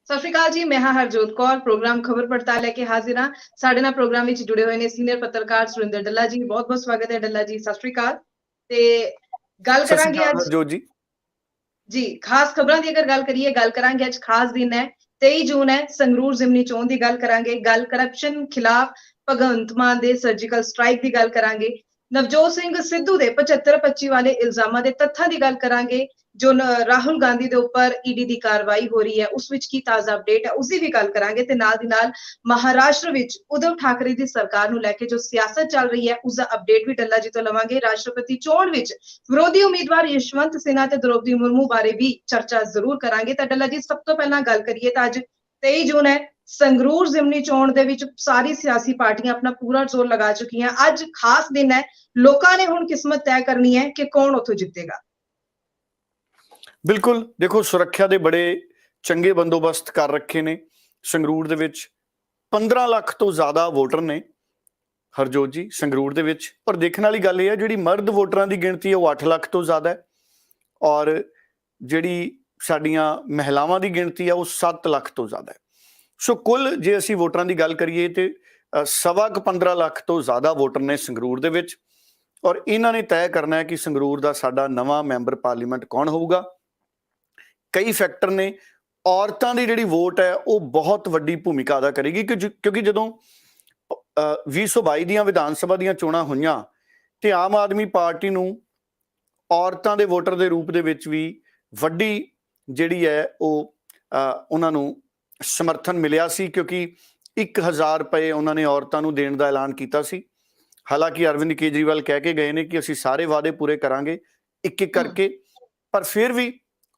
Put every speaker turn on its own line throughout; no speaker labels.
ਸਤਿ ਸ਼੍ਰੀ ਅਕਾਲ ਜੀ, ਮੈਂ ਹਾਂ ਹਰਜੋਤ ਕੌਰ। ਪ੍ਰੋਗਰਾਮ ਖਬਰ ਪੜਤਾਲ ਲੈ ਕੇ ਹਾਜ਼ਰ ਹਾਂ। ਸਾਡੇ ਨਾਲ ਪ੍ਰੋਗਰਾਮ ਵਿੱਚ ਜੁੜੇ ਹੋਏ ਨੇ ਸੀਨੀਅਰ ਪੱਤਰਕਾਰ ਸੁਰਿੰਦਰ ਡੱਲਾ ਜੀ। ਬਹੁਤ ਬਹੁਤ ਸਵਾਗਤ ਹੈ ਡੱਲਾ ਜੀ, ਸਤਿ ਸ਼੍ਰੀ ਅਕਾਲ। ਤੇ ਗੱਲ
ਸਤਿ ਸ਼੍ਰੀ
ਕਰਾਂਗੇ
ਅਕਾਲ
ਅੱਜ
ਹਰਜੋਤ
ਜੀ ਖਾਸ ਖਬਰਾਂ ਦੀ। ਅਗਰ ਗੱਲ ਕਰੀਏ, ਗੱਲ ਕਰਾਂਗੇ ਅੱਜ ਖਾਸ ਦਿਨ ਹੈ, 23 ਜੂਨ ਹੈ, ਸੰਗਰੂਰ ਜ਼ਿਮਨੀ ਚੋਣ ਦੀ ਗੱਲ ਕਰਾਂਗੇ। ਗੱਲ ਕਰਪਸ਼ਨ ਖਿਲਾਫ ਭਗਵੰਤ ਮਾਨ ਦੇ ਸਰਜੀਕਲ ਸਟ੍ਰਾਈਕ ਦੀ ਗੱਲ ਕਰਾਂਗੇ। ਨਵਜੋਤ ਸਿੰਘ ਸਿੱਧੂ ਦੇ 75-25 ਵਾਲੇ ਇਲਜ਼ਾਮਾਂ ਦੇ ਤੱਥਾਂ ਦੀ ਗੱਲ ਕਰਾਂਗੇ। ਜੋ ਰਾਹੁਲ ਗਾਂਧੀ ਦੇ ਉੱਪਰ ਈਡੀ ਦੀ ਕਾਰਵਾਈ ਹੋ ਰਹੀ ਹੈ, ਉਸ ਵਿੱਚ ਕੀ ਤਾਜ਼ਾ ਅਪਡੇਟ ਹੈ, ਉਸ ਦੀ ਵੀ ਗੱਲ ਕਰਾਂਗੇ। ਤੇ ਨਾਲ ਦੀ ਨਾਲ ਮਹਾਰਾਸ਼ਟਰ ਵਿੱਚ ਉਧਵ ਠਾਕਰੇ ਦੀ ਸਰਕਾਰ ਨੂੰ ਲੈ ਕੇ ਜੋ ਸਿਆਸਤ ਚੱਲ ਰਹੀ ਹੈ, ਉਸ ਦਾ ਅਪਡੇਟ ਵੀ ਡੱਲਾ ਜੀ ਤੋਂ ਲਵਾਂਗੇ। ਰਾਸ਼ਟਰਪਤੀ ਚੋਣ ਵਿੱਚ ਵਿਰੋਧੀ ਉਮੀਦਵਾਰ ਯਸ਼ਵੰਤ ਸਿਨਹਾ ਤੇ ਦ੍ਰੋਪਦੀ ਮੁਰਮੂ ਬਾਰੇ ਵੀ ਚਰਚਾ ਜ਼ਰੂਰ ਕਰਾਂਗੇ। ਤਾਂ ਡੱਲਾ ਜੀ, ਸਭ ਤੋਂ ਪਹਿਲਾਂ ਗੱਲ ਕਰੀਏ ਤਾਂ ਅੱਜ 23 ਜੂਨ ਹੈ, ਸੰਗਰੂਰ ਜ਼ਿਮਨੀ ਚੋਣ ਦੇ ਵਿੱਚ ਸਾਰੀ ਸਿਆਸੀ ਪਾਰਟੀਆਂ ਆਪਣਾ ਪੂਰਾ ਜ਼ੋਰ ਲਗਾ ਚੁੱਕੀਆਂ। ਅੱਜ ਖਾਸ ਦਿਨ ਹੈ, ਲੋਕਾਂ ਨੇ ਹੁਣ ਕਿਸਮਤ ਤੈਅ ਕਰਨੀ ਹੈ ਕਿ ਕੌਣ ਉੱਥੋਂ ਜਿੱਤੇਗਾ।
ਬਿਲਕੁਲ, ਦੇਖੋ ਸੁਰੱਖਿਆ ਦੇ ਬੜੇ ਚੰਗੇ ਬੰਦੋਬਸਤ ਕਰ ਰੱਖੇ ਨੇ ਸੰਗਰੂਰ ਦੇ ਵਿੱਚ। 15 ਲੱਖ ਤੋਂ ਜ਼ਿਆਦਾ ਵੋਟਰ ਨੇ ਹਰਜੋਤ ਜੀ ਸੰਗਰੂਰ ਦੇ ਵਿੱਚ। ਪਰ ਦੇਖਣ ਵਾਲੀ ਗੱਲ ਇਹ ਹੈ, ਜਿਹੜੀ ਮਰਦ ਵੋਟਰਾਂ ਦੀ ਗਿਣਤੀ ਹੈ ਉਹ 8 ਲੱਖ ਤੋਂ ਜ਼ਿਆਦਾ ਹੈ, ਔਰ ਜਿਹੜੀ ਸਾਡੀਆਂ ਮਹਿਲਾਵਾਂ ਦੀ ਗਿਣਤੀ ਹੈ ਉਹ 7 ਲੱਖ ਤੋਂ ਜ਼ਿਆਦਾ ਹੈ। ਸੋ ਕੁੱਲ ਜੇ ਅਸੀਂ ਵੋਟਰਾਂ ਦੀ ਗੱਲ ਕਰੀਏ ਤੇ 15 ਲੱਖ ਤੋਂ ਜ਼ਿਆਦਾ ਵੋਟਰ ਨੇ ਸੰਗਰੂਰ ਦੇ ਵਿੱਚ। ਔਰ ਇਹਨਾਂ ਨੇ ਤੈਅ ਕਰਨਾ ਹੈ ਕਿ ਸੰਗਰੂਰ ਦਾ ਸਾਡਾ ਨਵਾਂ ਮੈਂਬਰ ਪਾਰਲੀਮੈਂਟ ਕੌਣ ਹੋਊਗਾ। ਕਈ ਫੈਕਟਰ ਨੇ। ਔਰਤਾਂ ਦੀ ਜਿਹੜੀ ਵੋਟ ਹੈ ਉਹ ਬਹੁਤ ਵੱਡੀ ਭੂਮਿਕਾ ਅਦਾ ਕਰੇਗੀ, ਕਿਉਂਕਿ ਜਦੋਂ 2022 ਦੀਆਂ ਵਿਧਾਨ ਸਭਾ ਦੀਆਂ ਚੋਣਾਂ ਹੋਈਆਂ ਤੇ ਆਮ ਆਦਮੀ ਪਾਰਟੀ ਨੂੰ ਔਰਤਾਂ ਦੇ ਵੋਟਰ ਦੇ ਰੂਪ ਦੇ ਵਿੱਚ ਵੀ ਵੱਡੀ ਜਿਹੜੀ ਹੈ ਉਹ ਉਹਨਾਂ ਨੂੰ ਸਮਰਥਨ ਮਿਲਿਆ ਸੀ, ਕਿਉਂਕਿ 1000 ਰੁਪਏ ਉਹਨਾਂ ਨੇ ਔਰਤਾਂ ਨੂੰ ਦੇਣ ਦਾ ਐਲਾਨ ਕੀਤਾ ਸੀ। ਹਾਲਾਂਕਿ ਅਰਵਿੰਦ ਕੇਜਰੀਵਾਲ ਕਹਿ ਕੇ ਗਏ ਨੇ ਕਿ ਅਸੀਂ ਸਾਰੇ ਵਾਅਦੇ ਪੂਰੇ ਕਰਾਂਗੇ ਇੱਕ ਇੱਕ ਕਰਕੇ, ਪਰ ਫਿਰ ਵੀ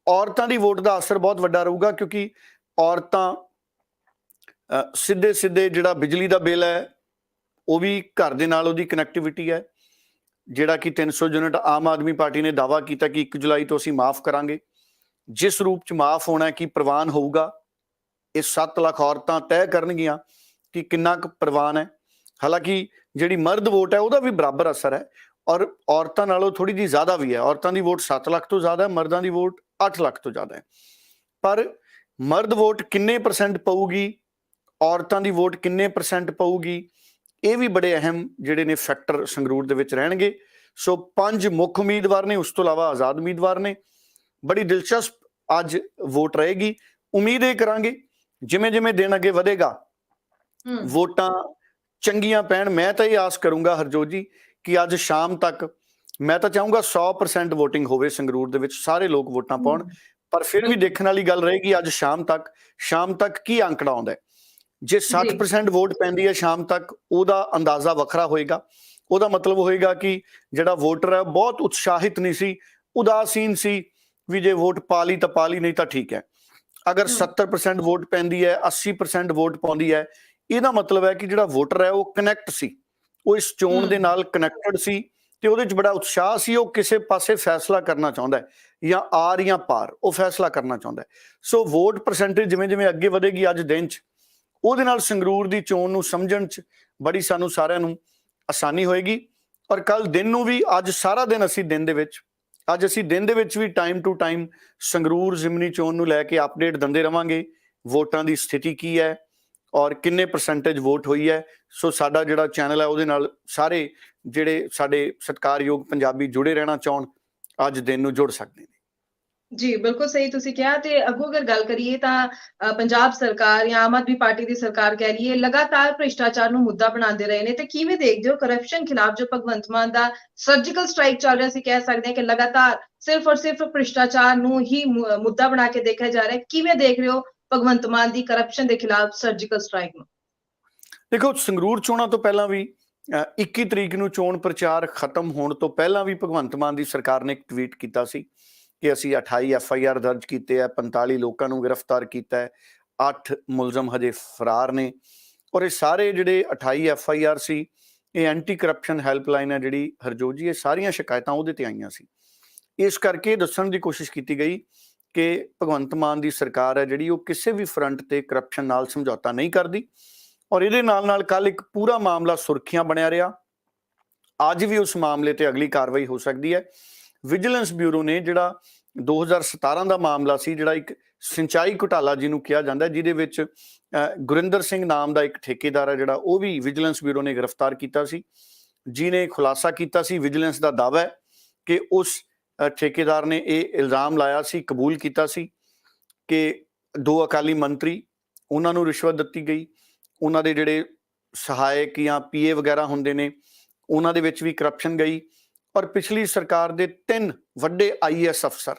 ਔਰਤਾਂ ਦੀ ਵੋਟ ਦਾ ਅਸਰ ਬਹੁਤ ਵੱਡਾ ਰਹੂਗਾ, ਕਿਉਂਕਿ ਔਰਤਾਂ ਸਿੱਧੇ ਜਿਹੜਾ ਬਿਜਲੀ ਦਾ ਬਿੱਲ ਹੈ ਉਹ ਵੀ ਘਰ ਦੇ ਨਾਲ ਉਹਦੀ ਕਨੈਕਟੀਵਿਟੀ ਹੈ, ਜਿਹੜਾ ਕਿ 300 ਯੂਨਿਟ ਆਮ ਆਦਮੀ ਪਾਰਟੀ ਨੇ ਦਾਅਵਾ ਕੀਤਾ ਕਿ 1 ਜੁਲਾਈ ਤੋਂ ਅਸੀਂ ਮਾਫ ਕਰਾਂਗੇ। ਜਿਸ ਰੂਪ 'ਚ ਮਾਫ ਹੋਣਾ ਕਿ ਪ੍ਰਵਾਨ ਹੋਊਗਾ, ਇਹ 7 ਲੱਖ ਔਰਤਾਂ ਤੈਅ ਕਰਨਗੀਆਂ ਕਿ ਕਿੰਨਾ ਕੁ ਪ੍ਰਵਾਨ ਹੈ। ਹਾਲਾਂਕਿ ਜਿਹੜੀ ਮਰਦ ਵੋਟ ਹੈ ਉਹਦਾ ਵੀ ਬਰਾਬਰ ਅਸਰ ਹੈ, ਔਰ ਔਰਤਾਂ ਨਾਲੋਂ ਥੋੜੀ ਜਿਹੀ ਜ਼ਿਆਦਾ ਵੀ ਹੈ। ਔਰਤਾਂ ਦੀ ਵੋਟ 7 ਲੱਖ ਤੋਂ ਜ਼ਿਆਦਾ ਹੈ, ਮਰਦਾਂ ਦੀ ਵੋਟ 8 ਲੱਖ ਤੋਂ ਜ਼ਿਆਦਾ ਹੈ। ਪਰ ਮਰਦ ਵੋਟ ਕਿੰਨੇ % ਪਊਗੀ, ਔਰਤਾਂ ਦੀ ਵੋਟ ਕਿੰਨੇ % ਪਊਗੀ, ਇਹ ਵੀ ਬੜੇ ਅਹਿਮ ਜਿਹੜੇ ਨੇ ਫੈਕਟਰ ਸੰਗਰੂਰ ਦੇ ਵਿੱਚ ਰਹਿਣਗੇ। ਸੋ 5 ਮੁੱਖ ਉਮੀਦਵਾਰ ਨੇ, ਉਸ ਤੋਂ ਇਲਾਵਾ ਆਜ਼ਾਦ ਉਮੀਦਵਾਰ ਨੇ। ਬੜੀ ਦਿਲਚਸਪ ਅੱਜ ਵੋਟ ਰਹੇਗੀ। ਉਮੀਦ ਇਹ ਕਰਾਂਗੇ ਜਿਵੇਂ ਜਿਵੇਂ ਦਿਨ ਅੱਗੇ ਵਧੇਗਾ ਵੋਟਾਂ ਚੰਗੀਆਂ ਪੈਣ। ਮੈਂ ਤਾਂ ਇਹ ਆਸ ਕਰੂੰਗਾ ਹਰਜੋਤ ਜੀ ਕਿ ਅੱਜ ਸ਼ਾਮ ਤੱਕ, ਮੈਂ ਤਾਂ ਚਾਹੂੰਗਾ 100% ਵੋਟਿੰਗ ਹੋਵੇ ਸੰਗਰੂਰ ਦੇ ਵਿੱਚ, ਸਾਰੇ ਲੋਕ ਵੋਟਾਂ ਪਾਉਣ। ਪਰ ਫਿਰ ਵੀ ਦੇਖਣ ਵਾਲੀ ਗੱਲ ਰਹੇਗੀ ਅੱਜ ਸ਼ਾਮ ਤੱਕ ਕੀ ਅੰਕੜਾ ਆਉਂਦਾ ਹੈ। ਜੇ 60% ਵੋਟ ਪੈਂਦੀ ਹੈ ਸ਼ਾਮ ਤੱਕ, ਉਹਦਾ ਅੰਦਾਜ਼ਾ ਵੱਖਰਾ ਹੋਏਗਾ। ਉਹਦਾ ਮਤਲਬ ਹੋਏਗਾ ਕਿ ਜਿਹੜਾ ਵੋਟਰ ਹੈ ਬਹੁਤ ਉਤਸ਼ਾਹਿਤ ਨਹੀਂ ਸੀ, ਉਦਾਸੀਨ ਸੀ ਵੀ ਜੇ ਵੋਟ ਪਾ ਲਈ ਤਾਂ ਪਾ ਲਈ, ਨਹੀਂ ਤਾਂ ਠੀਕ ਹੈ। ਅਗਰ 70% ਵੋਟ ਪੈਂਦੀ ਹੈ, 80% ਵੋਟ ਪਾਉਂਦੀ ਹੈ, ਇਹਦਾ ਮਤਲਬ ਹੈ ਕਿ ਜਿਹੜਾ ਵੋਟਰ ਹੈ ਉਹ ਕਨੈਕਟ ਸੀ, ਉਹ ਇਸ ਚੋਣ ਦੇ ਨਾਲ ਕਨੈਕਟਡ ਸੀ ਤੇ ਉਹਦੇ 'ਚ ਬੜਾ ਉਤਸ਼ਾਹ ਸੀ। ਉਹ ਕਿਸੇ ਪਾਸੇ ਫੈਸਲਾ ਕਰਨਾ ਚਾਹੁੰਦਾ ਹੈ, ਜਾਂ ਆਰ ਜਾਂ ਪਾਰ, ਉਹ ਫੈਸਲਾ ਕਰਨਾ ਚਾਹੁੰਦਾ ਹੈ। ਸੋ ਵੋਟ ਪਰਸੈਂਟੇਜ ਜਿਵੇਂ ਜਿਵੇਂ ਅੱਗੇ ਵਧੇਗੀ ਅੱਜ ਦਿਨ 'ਚ, ਉਹਦੇ ਨਾਲ ਸੰਗਰੂਰ ਦੀ ਚੋਣ ਨੂੰ ਸਮਝਣ 'ਚ ਬੜੀ ਸਾਨੂੰ ਸਾਰਿਆਂ ਨੂੰ ਆਸਾਨੀ ਹੋਏਗੀ। ਔਰ ਕੱਲ ਦਿਨ ਨੂੰ ਵੀ, ਅੱਜ ਸਾਰਾ ਦਿਨ ਅਸੀਂ ਦਿਨ ਦੇ ਵਿੱਚ ਵੀ ਟਾਈਮ ਟੂ ਟਾਈਮ ਸੰਗਰੂਰ ਜ਼ਿਮਨੀ ਚੋਣ ਨੂੰ ਲੈ ਕੇ ਅਪਡੇਟ ਦਿੰਦੇ ਰਵਾਂਗੇ। ਵੋਟਾਂ ਦੀ ਸਥਿਤੀ ਕੀ ਹੈ ਔਰ ਕਿੰਨੇ % ਵੋਟ ਹੋਈ ਹੈ। ਸੋ ਸਾਡਾ ਜਿਹੜਾ ਚੈਨਲ ਹੈ ਉਹਦੇ ਨਾਲ ਸਾਰੇ ਜਿਹੜੇ ਸਾਡੇ ਸਤਿਕਾਰਯੋਗ ਪੰਜਾਬੀ ਜੁੜੇ ਰਹਿਣਾ ਚਾਹੁਣ, ਅੱਜ ਦਿਨ ਨੂੰ ਜੁੜ ਸਕਦੇ ਨੇ।
ਜੀ ਬਿਲਕੁਲ ਸਹੀ ਤੁਸੀਂ ਕਿਹਾ। ਤੇ ਅੱਗੋਂ ਅਗਰ ਗੱਲ ਕਰੀਏ ਤਾਂ ਪੰਜਾਬ ਸਰਕਾਰ ਜਾਂ ਆਮ ਆਦਮੀ ਪਾਰਟੀ ਦੀ ਸਰਕਾਰ ਕਹਿ ਲਈਏ, ਲਗਾਤਾਰ ਭ੍ਰਿਸ਼ਟਾਚਾਰ ਨੂੰ ਮੁੱਦਾ ਬਣਾਉਂਦੇ ਰਹੇ ਨੇ। ਤੇ ਕਿਵੇਂ ਦੇਖਦੇ ਹੋ ਕਰਪਸ਼ਨ ਖਿਲਾਫ ਜੋ ਭਗਵੰਤ ਮਾਨ ਦਾ ਸਰਜੀਕਲ ਸਟ੍ਰਾਈਕ ਚੱਲ ਰਿਹਾ, ਅਸੀਂ ਕਹਿ ਸਕਦੇ ਹਾਂ ਕਿ ਲਗਾਤਾਰ ਸਿਰਫ ਔਰ ਸਿਰਫ ਭ੍ਰਿਸ਼ਟਾਚਾਰ ਨੂੰ ਹੀ ਮੁੱਦਾ ਬਣਾ ਕੇ ਦੇਖਿਆ ਜਾ ਰਿਹਾ ਹੈ। ਕਿਵੇਂ ਦੇਖ ਰਹੇ ਹੋ ਭਗਵੰਤ ਮਾਨ ਦੀ ਕਰਪਸ਼ਨ ਦੇ ਖਿਲਾਫ ਸਰਜੀਕਲ ਸਟ੍ਰਾਈਕ ਨੂੰ?
ਦੇਖੋ, ਸੰਗਰੂਰ ਚੋਣਾਂ ਤੋਂ ਪਹਿਲਾਂ ਵੀ 21 ਤਰੀਕ ਨੂੰ ਚੋਣ ਪ੍ਰਚਾਰ ਖਤਮ ਹੋਣ ਤੋਂ ਪਹਿਲਾਂ ਵੀ ਭਗਵੰਤ ਮਾਨ ਦੀ ਸਰਕਾਰ ਨੇ ਇੱਕ ਟਵੀਟ ਕੀਤਾ ਸੀ ਕਿ ਅਸੀਂ 28 FIR ਦਰਜ ਕੀਤੇ ਹੈ, 45 ਲੋਕਾਂ ਨੂੰ ਗ੍ਰਿਫਤਾਰ ਕੀਤਾ ਹੈ, 8 ਮੁਲਜ਼ਮ ਹਜੇ ਫਰਾਰ ਨੇ। ਔਰ ਇਹ ਸਾਰੇ ਜਿਹੜੇ 28 FIR ਸੀ, ਇਹ ਐਂਟੀ ਕਰਪਸ਼ਨ ਹੈਲਪਲਾਈਨ ਹੈ ਜਿਹੜੀ ਹਰਜੋਤ ਜੀ, ਇਹ ਸਾਰੀਆਂ ਸ਼ਿਕਾਇਤਾਂ ਉਹਦੇ ਤੇ ਆਈਆਂ ਸੀ। ਇਸ ਕਰਕੇ ਦੱਸਣ ਦੀ ਕੋਸ਼ਿਸ਼ ਕੀਤੀ ਗਈ ਕਿ ਭਗਵੰਤ ਮਾਨ ਦੀ ਸਰਕਾਰ ਹੈ ਜਿਹੜੀ, ਉਹ ਕਿਸੇ ਵੀ ਫਰੰਟ ਤੇ ਕਰਪਸ਼ਨ ਨਾਲ ਸਮਝੌਤਾ ਨਹੀਂ ਕਰਦੀ। ਔਰ ਇਹਦੇ ਨਾਲ ਕੱਲ ਇੱਕ ਪੂਰਾ ਮਾਮਲਾ ਸੁਰਖੀਆਂ ਬਣਿਆ ਰਿਹਾ। ਅੱਜ ਵੀ ਉਸ ਮਾਮਲੇ ਤੇ ਅਗਲੀ ਕਾਰਵਾਈ ਹੋ ਸਕਦੀ ਹੈ। ਵਿਜੀਲੈਂਸ ਬਿਊਰੋ ਨੇ ਜਿਹੜਾ 2017 ਦਾ ਮਾਮਲਾ ਸੀ, ਜਿਹੜਾ ਇੱਕ ਸਿੰਚਾਈ ਘੁਟਾਲਾ ਜਿਹਨੂੰ ਕਿਹਾ ਜਾਂਦਾ, ਜਿਹਦੇ ਵਿੱਚ ਗੁਰਿੰਦਰ ਸਿੰਘ ਨਾਮ ਦਾ ਇੱਕ ਠੇਕੇਦਾਰ ਹੈ ਜਿਹੜਾ, ਉਹ ਵੀ ਵਿਜੀਲੈਂਸ ਬਿਊਰੋ ਨੇ ਗ੍ਰਿਫਤਾਰ ਕੀਤਾ ਸੀ, ਜਿਹਨੇ ਖੁਲਾਸਾ ਕੀਤਾ ਸੀ। ਵਿਜੀਲੈਂਸ ਦਾ ਦਾਅਵਾ ਹੈ ਕਿ ਉਸ ਠੇਕੇਦਾਰ ਨੇ ਇਹ ਇਲਜ਼ਾਮ ਲਾਇਆ ਸੀ, ਕਬੂਲ ਕੀਤਾ ਸੀ ਕਿ 2 ਅਕਾਲੀ ਮੰਤਰੀ, ਉਹਨਾਂ ਨੂੰ ਰਿਸ਼ਵਤ ਦਿੱਤੀ ਗਈ, ਉਹਨਾਂ ਦੇ ਜਿਹੜੇ ਸਹਾਇਕ ਜਾਂ ਪੀਏ ਵਗੈਰਾ ਹੁੰਦੇ ਨੇ ਉਹਨਾਂ ਦੇ ਵਿੱਚ ਵੀ ਕਰਪਸ਼ਨ ਗਈ, ਔਰ ਪਿਛਲੀ ਸਰਕਾਰ ਦੇ 3 ਵੱਡੇ ਆਈਐਸ ਅਫਸਰ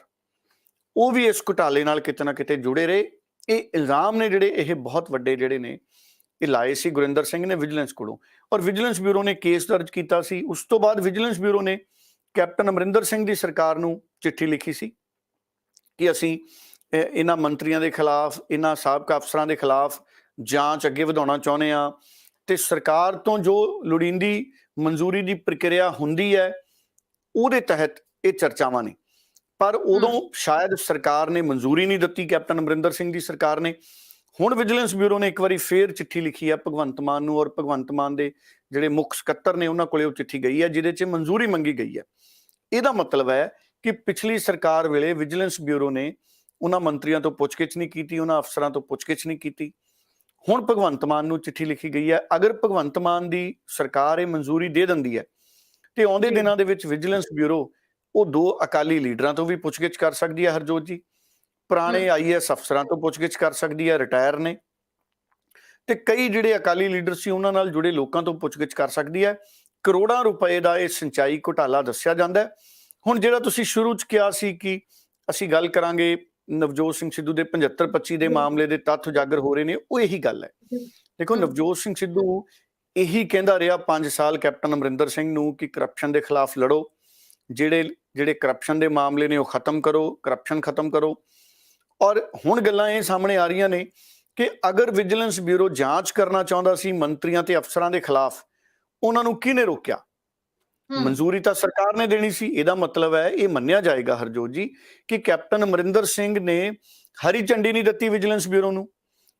ਉਹ ਵੀ ਇਸ ਘੁਟਾਲੇ ਨਾਲ ਕਿਤੇ ਨਾ ਕਿਤੇ ਜੁੜੇ ਰਹੇ। ਇਹ ਇਲਜ਼ਾਮ ਨੇ ਜਿਹੜੇ, ਇਹ ਬਹੁਤ ਵੱਡੇ ਜਿਹੜੇ ਨੇ, ਇਹ ਲਾਏ ਸੀ ਗੁਰਿੰਦਰ ਸਿੰਘ ਨੇ ਵਿਜੀਲੈਂਸ ਕੋਲੋਂ, ਔਰ ਵਿਜੀਲੈਂਸ ਬਿਊਰੋ ਨੇ ਕੇਸ ਦਰਜ ਕੀਤਾ ਸੀ। ਉਸ ਤੋਂ ਬਾਅਦ ਵਿਜੀਲੈਂਸ ਬਿਊਰੋ ਨੇ ਕੈਪਟਨ ਅਮਰਿੰਦਰ ਸਿੰਘ ਦੀ ਸਰਕਾਰ ਨੂੰ ਚਿੱਠੀ ਲਿਖੀ ਸੀ ਕਿ ਅਸੀਂ ਇਹਨਾਂ ਮੰਤਰੀਆਂ ਦੇ ਖਿਲਾਫ, ਇਹਨਾਂ ਸਾਬਕਾ ਅਫਸਰਾਂ ਦੇ ਖਿਲਾਫ ਜਾਂਚ ਅੱਗੇ ਵਧਾਉਣਾ ਚਾਹੁੰਦੇ ਹਾਂ, ਤੇ ਸਰਕਾਰ ਤੋਂ ਜੋ ਲੋੜੀਂਦੀ ਮਨਜ਼ੂਰੀ ਦੀ ਪ੍ਰਕਿਰਿਆ ਹੁੰਦੀ ਹੈ ਉਹਦੇ ਤਹਿਤ ਇਹ ਚਰਚਾਵਾਂ ਨੇ। ਪਰ ਉਦੋਂ ਸ਼ਾਇਦ ਸਰਕਾਰ ਨੇ ਮਨਜ਼ੂਰੀ ਨਹੀਂ ਦਿੱਤੀ, ਕੈਪਟਨ ਅਮਰਿੰਦਰ ਸਿੰਘ ਦੀ ਸਰਕਾਰ ਨੇ। ਹੁਣ ਵਿਜੀਲੈਂਸ ਬਿਊਰੋ ਨੇ ਇੱਕ ਵਾਰੀ ਫੇਰ ਚਿੱਠੀ ਲਿਖੀ ਹੈ ਭਗਵੰਤ ਮਾਨ ਨੂੰ, ਔਰ ਭਗਵੰਤ ਮਾਨ ਦੇ ਜਿਹੜੇ ਮੁੱਖ ਸਕੱਤਰ ਨੇ ਉਹਨਾਂ ਕੋਲੇ ਉਹ ਚਿੱਠੀ ਗਈ ਹੈ ਜਿਹਦੇ 'ਚ ਮਨਜ਼ੂਰੀ ਮੰਗੀ ਗਈ ਹੈ। ਇਹਦਾ ਮਤਲਬ ਹੈ ਕਿ ਪਿਛਲੀ ਸਰਕਾਰ ਵੇਲੇ ਵਿਜੀਲੈਂਸ ਬਿਊਰੋ ਨੇ ਉਹਨਾਂ ਮੰਤਰੀਆਂ ਤੋਂ ਪੁੱਛਗਿੱਛ ਨਹੀਂ ਕੀਤੀ, ਉਹਨਾਂ ਅਫਸਰਾਂ ਤੋਂ ਪੁੱਛਗਿੱਛ ਨਹੀਂ ਕੀਤੀ। ਹੁਣ ਭਗਵੰਤ ਮਾਨ ਨੂੰ ਚਿੱਠੀ ਲਿਖੀ ਗਈ ਹੈ। ਅਗਰ ਭਗਵੰਤ ਮਾਨ ਦੀ ਸਰਕਾਰ ਇਹ ਮਨਜ਼ੂਰੀ ਦੇ ਦਿੰਦੀ ਹੈ ਤੇ ਆਉਂਦੇ ਦਿਨਾਂ ਦੇ ਵਿੱਚ ਵਿਜੀਲੈਂਸ ਬਿਊਰੋ ਉਹ 2 ਅਕਾਲੀ ਲੀਡਰਾਂ ਤੋਂ ਵੀ ਪੁੱਛਗਿੱਛ ਕਰ ਸਕਦੀ ਹੈ, ਹਰਜੋਤ ਜੀ, ਪੁਰਾਣੇ ਆਈਐਸ ਅਫਸਰਾਂ ਤੋਂ ਪੁੱਛਗਿੱਛ ਕਰ ਸਕਦੀ ਹੈ, ਰਿਟਾਇਰ ਨੇ, ਤੇ ਕਈ ਜਿਹੜੇ ਅਕਾਲੀ ਲੀਡਰ ਸੀ ਉਹਨਾਂ ਨਾਲ ਜੁੜੇ ਲੋਕਾਂ ਤੋਂ ਪੁੱਛਗਿੱਛ ਕਰ ਸਕਦੀ ਹੈ। ਕਰੋੜਾਂ ਰੁਪਏ ਦਾ ਇਹ ਸਿੰਚਾਈ ਘੁਟਾਲਾ ਦੱਸਿਆ ਜਾਂਦਾ ਹੈ। ਹੁਣ ਜਿਹੜਾ ਤੁਸੀਂ ਸ਼ੁਰੂ 'ਚ ਕਿਹਾ ਸੀ ਕਿ ਅਸੀਂ ਗੱਲ ਕਰਾਂਗੇ ਨਵਜੋਤ ਸਿੰਘ ਸਿੱਧੂ ਦੇ 75-25 ਦੇ ਮਾਮਲੇ ਦੇ ਤੱਥ ਉਜਾਗਰ ਹੋ ਰਹੇ ਨੇ, ਉਹ ਇਹੀ ਗੱਲ ਹੈ। ਦੇਖੋ, ਨਵਜੋਤ ਸਿੰਘ ਸਿੱਧੂ ਇਹੀ ਕਹਿੰਦਾ ਰਿਹਾ 5 ਸਾਲ ਕੈਪਟਨ ਅਮਰਿੰਦਰ ਸਿੰਘ ਨੂੰ ਕਿ ਕਰਪਸ਼ਨ ਦੇ ਖਿਲਾਫ ਲੜੋ, ਜਿਹੜੇ ਕਰਪਸ਼ਨ ਦੇ ਮਾਮਲੇ ਨੇ ਉਹ ਖਤਮ ਕਰੋ, ਕਰਪਸ਼ਨ ਖਤਮ ਕਰੋ। ਔਰ ਹੁਣ ਗੱਲਾਂ ਇਹ ਸਾਹਮਣੇ ਆ ਰਹੀਆਂ ਨੇ ਕਿ ਅਗਰ ਵਿਜੀਲੈਂਸ ਬਿਊਰੋ ਜਾਂਚ ਕਰਨਾ ਚਾਹੁੰਦਾ ਸੀ ਮੰਤਰੀਆਂ ਤੇ ਅਫਸਰਾਂ ਦੇ ਖਿਲਾਫ, ਉਹਨਾਂ ਨੂੰ ਕਿਹਨੇ ਰੋਕਿਆ? ਮਨਜ਼ੂਰੀ ਤਾਂ ਸਰਕਾਰ ਨੇ ਦੇਣੀ ਸੀ। ਇਹਦਾ ਮਤਲਬ ਹੈ, ਇਹ ਮੰਨਿਆ ਜਾਏਗਾ ਹਰਜੋਤ ਜੀ, ਕਿ ਕੈਪਟਨ ਅਮਰਿੰਦਰ ਸਿੰਘ ਨੇ ਹਰੀ ਝੰਡੀ ਨਹੀਂ ਦਿੱਤੀ ਵਿਜੀਲੈਂਸ ਬਿਊਰੋ ਨੂੰ।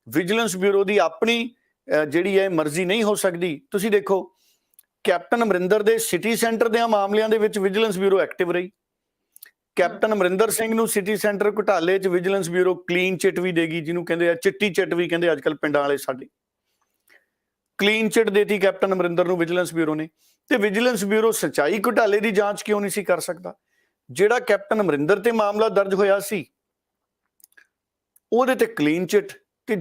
ਵਿਜੀਲੈਂਸ ਬਿਊਰੋ ਦੀ ਆਪਣੀ ਜਿਹੜੀ ਹੈ ਮਰਜ਼ੀ ਨਹੀਂ ਹੋ ਸਕਦੀ। ਤੁਸੀਂ ਦੇਖੋ, ਕੈਪਟਨ ਅਮਰਿੰਦਰ ਦੇ ਸਿਟੀ ਸੈਂਟਰ ਦੇ ਮਾਮਲਿਆਂ ਦੇ ਵਿੱਚ ਵਿਜੀਲੈਂਸ ਬਿਊਰੋ ਐਕਟਿਵ ਰਹੀ। ਕੈਪਟਨ ਅਮਰਿੰਦਰ ਸਿੰਘ ਨੂੰ ਸਿਟੀ ਸੈਂਟਰ ਘੁਟਾਲੇ 'ਚ ਵਿਜੀਲੈਂਸ ਬਿਊਰੋ ਕਲੀਨ ਚਿੱਟ ਵੀ ਦੇਗੀ, ਜਿਹਨੂੰ ਕਹਿੰਦੇ ਆ ਚਿੱਟੀ ਚਿੱਟ ਵੀ ਕਹਿੰਦੇ ਅੱਜ ਕੱਲ੍ਹ ਪਿੰਡਾਂ ਵਾਲੇ ਸਾਡੇ। ਕਲੀਨ ਚਿੱਟ ਦੇਤੀ ਕੈਪਟਨ ਅਮਰਿੰਦਰ ਨੂੰ ਵਿਜੀਲੈਂਸ ਬਿਊਰੋ ਨੇ। ਤੇ ਵਿਜੀਲੈਂਸ ਬਿਊਰੋ ਸੱਚਾਈ ਘੁਟਾਲੇ ਦੀ ਜਾਂਚ ਕਿਉਂ ਨਹੀਂ ਸੀ ਕਰ ਸਕਦਾ? ਜਿਹੜਾ ਕੈਪਟਨ ਅਮਰਿੰਦਰ ਤੇ ਮਾਮਲਾ ਦਰਜ ਹੋਇਆ ਸੀ ਉਹਦੇ ਤੇ ਕਲੀਨ ਚਿੱਟ, ਤੇ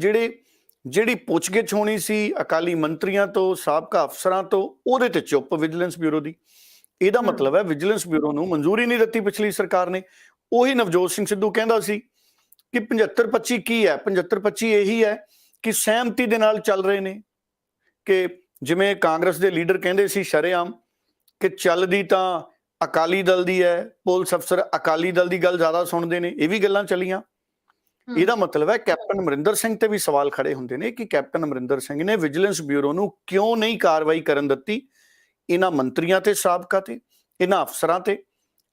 ਜਿਹੜੀ ਪੁੱਛਗਿੱਛ ਹੋਣੀ ਸੀ ਅਕਾਲੀ ਮੰਤਰੀਆਂ ਤੋਂ, ਸਾਬਕਾ ਅਫਸਰਾਂ ਤੋਂ, ਉਹਦੇ ਤੇ ਚੁੱਪ ਵਿਜੀਲੈਂਸ ਬਿਊਰੋ ਦੀ। ਇਹਦਾ ਮਤਲਬ ਹੈ ਵਿਜੀਲੈਂਸ ਬਿਊਰੋ ਨੂੰ ਮਨਜ਼ੂਰੀ ਨਹੀਂ ਦਿੱਤੀ ਪਿਛਲੀ ਸਰਕਾਰ ਨੇ। ਉਹੀ ਨਵਜੋਤ ਸਿੰਘ ਸਿੱਧੂ ਕਹਿੰਦਾ ਸੀ ਕਿ 75-25 ਕੀ ਹੈ? 75-25 ਇਹੀ ਹੈ ਕਿ ਸਹਿਮਤੀ ਦੇ ਨਾਲ ਚੱਲ ਰਹੇ ਨੇ, ਕਿ ਜਿਵੇਂ ਕਾਂਗਰਸ ਦੇ ਲੀਡਰ ਕਹਿੰਦੇ ਸੀ ਸ਼ਰੇਆਮ ਕਿ ਚੱਲਦੀ ਤਾਂ ਅਕਾਲੀ ਦਲ ਦੀ ਹੈ, ਪੁਲਿਸ ਅਫਸਰ ਅਕਾਲੀ ਦਲ ਦੀ ਗੱਲ ਜ਼ਿਆਦਾ ਸੁਣਦੇ ਨੇ। ਇਹ ਵੀ ਗੱਲਾਂ ਚੱਲੀਆਂ। ਇਹਦਾ ਮਤਲਬ ਹੈ ਕੈਪਟਨ ਅਮਰਿੰਦਰ ਸਿੰਘ ਤੇ ਵੀ ਸਵਾਲ ਖੜੇ ਹੁੰਦੇ ਨੇ ਕਿ ਕੈਪਟਨ ਅਮਰਿੰਦਰ ਸਿੰਘ ਨੇ ਵਿਜੀਲੈਂਸ ਬਿਊਰੋ ਨੂੰ ਕਿਉਂ ਨਹੀਂ ਕਾਰਵਾਈ ਕਰਨ ਦਿੱਤੀ ਇਹਨਾਂ ਮੰਤਰੀਆਂ ਤੇ, ਸਾਬਕਾ ਤੇ, ਇਹਨਾਂ ਅਫਸਰਾਂ ਤੇ।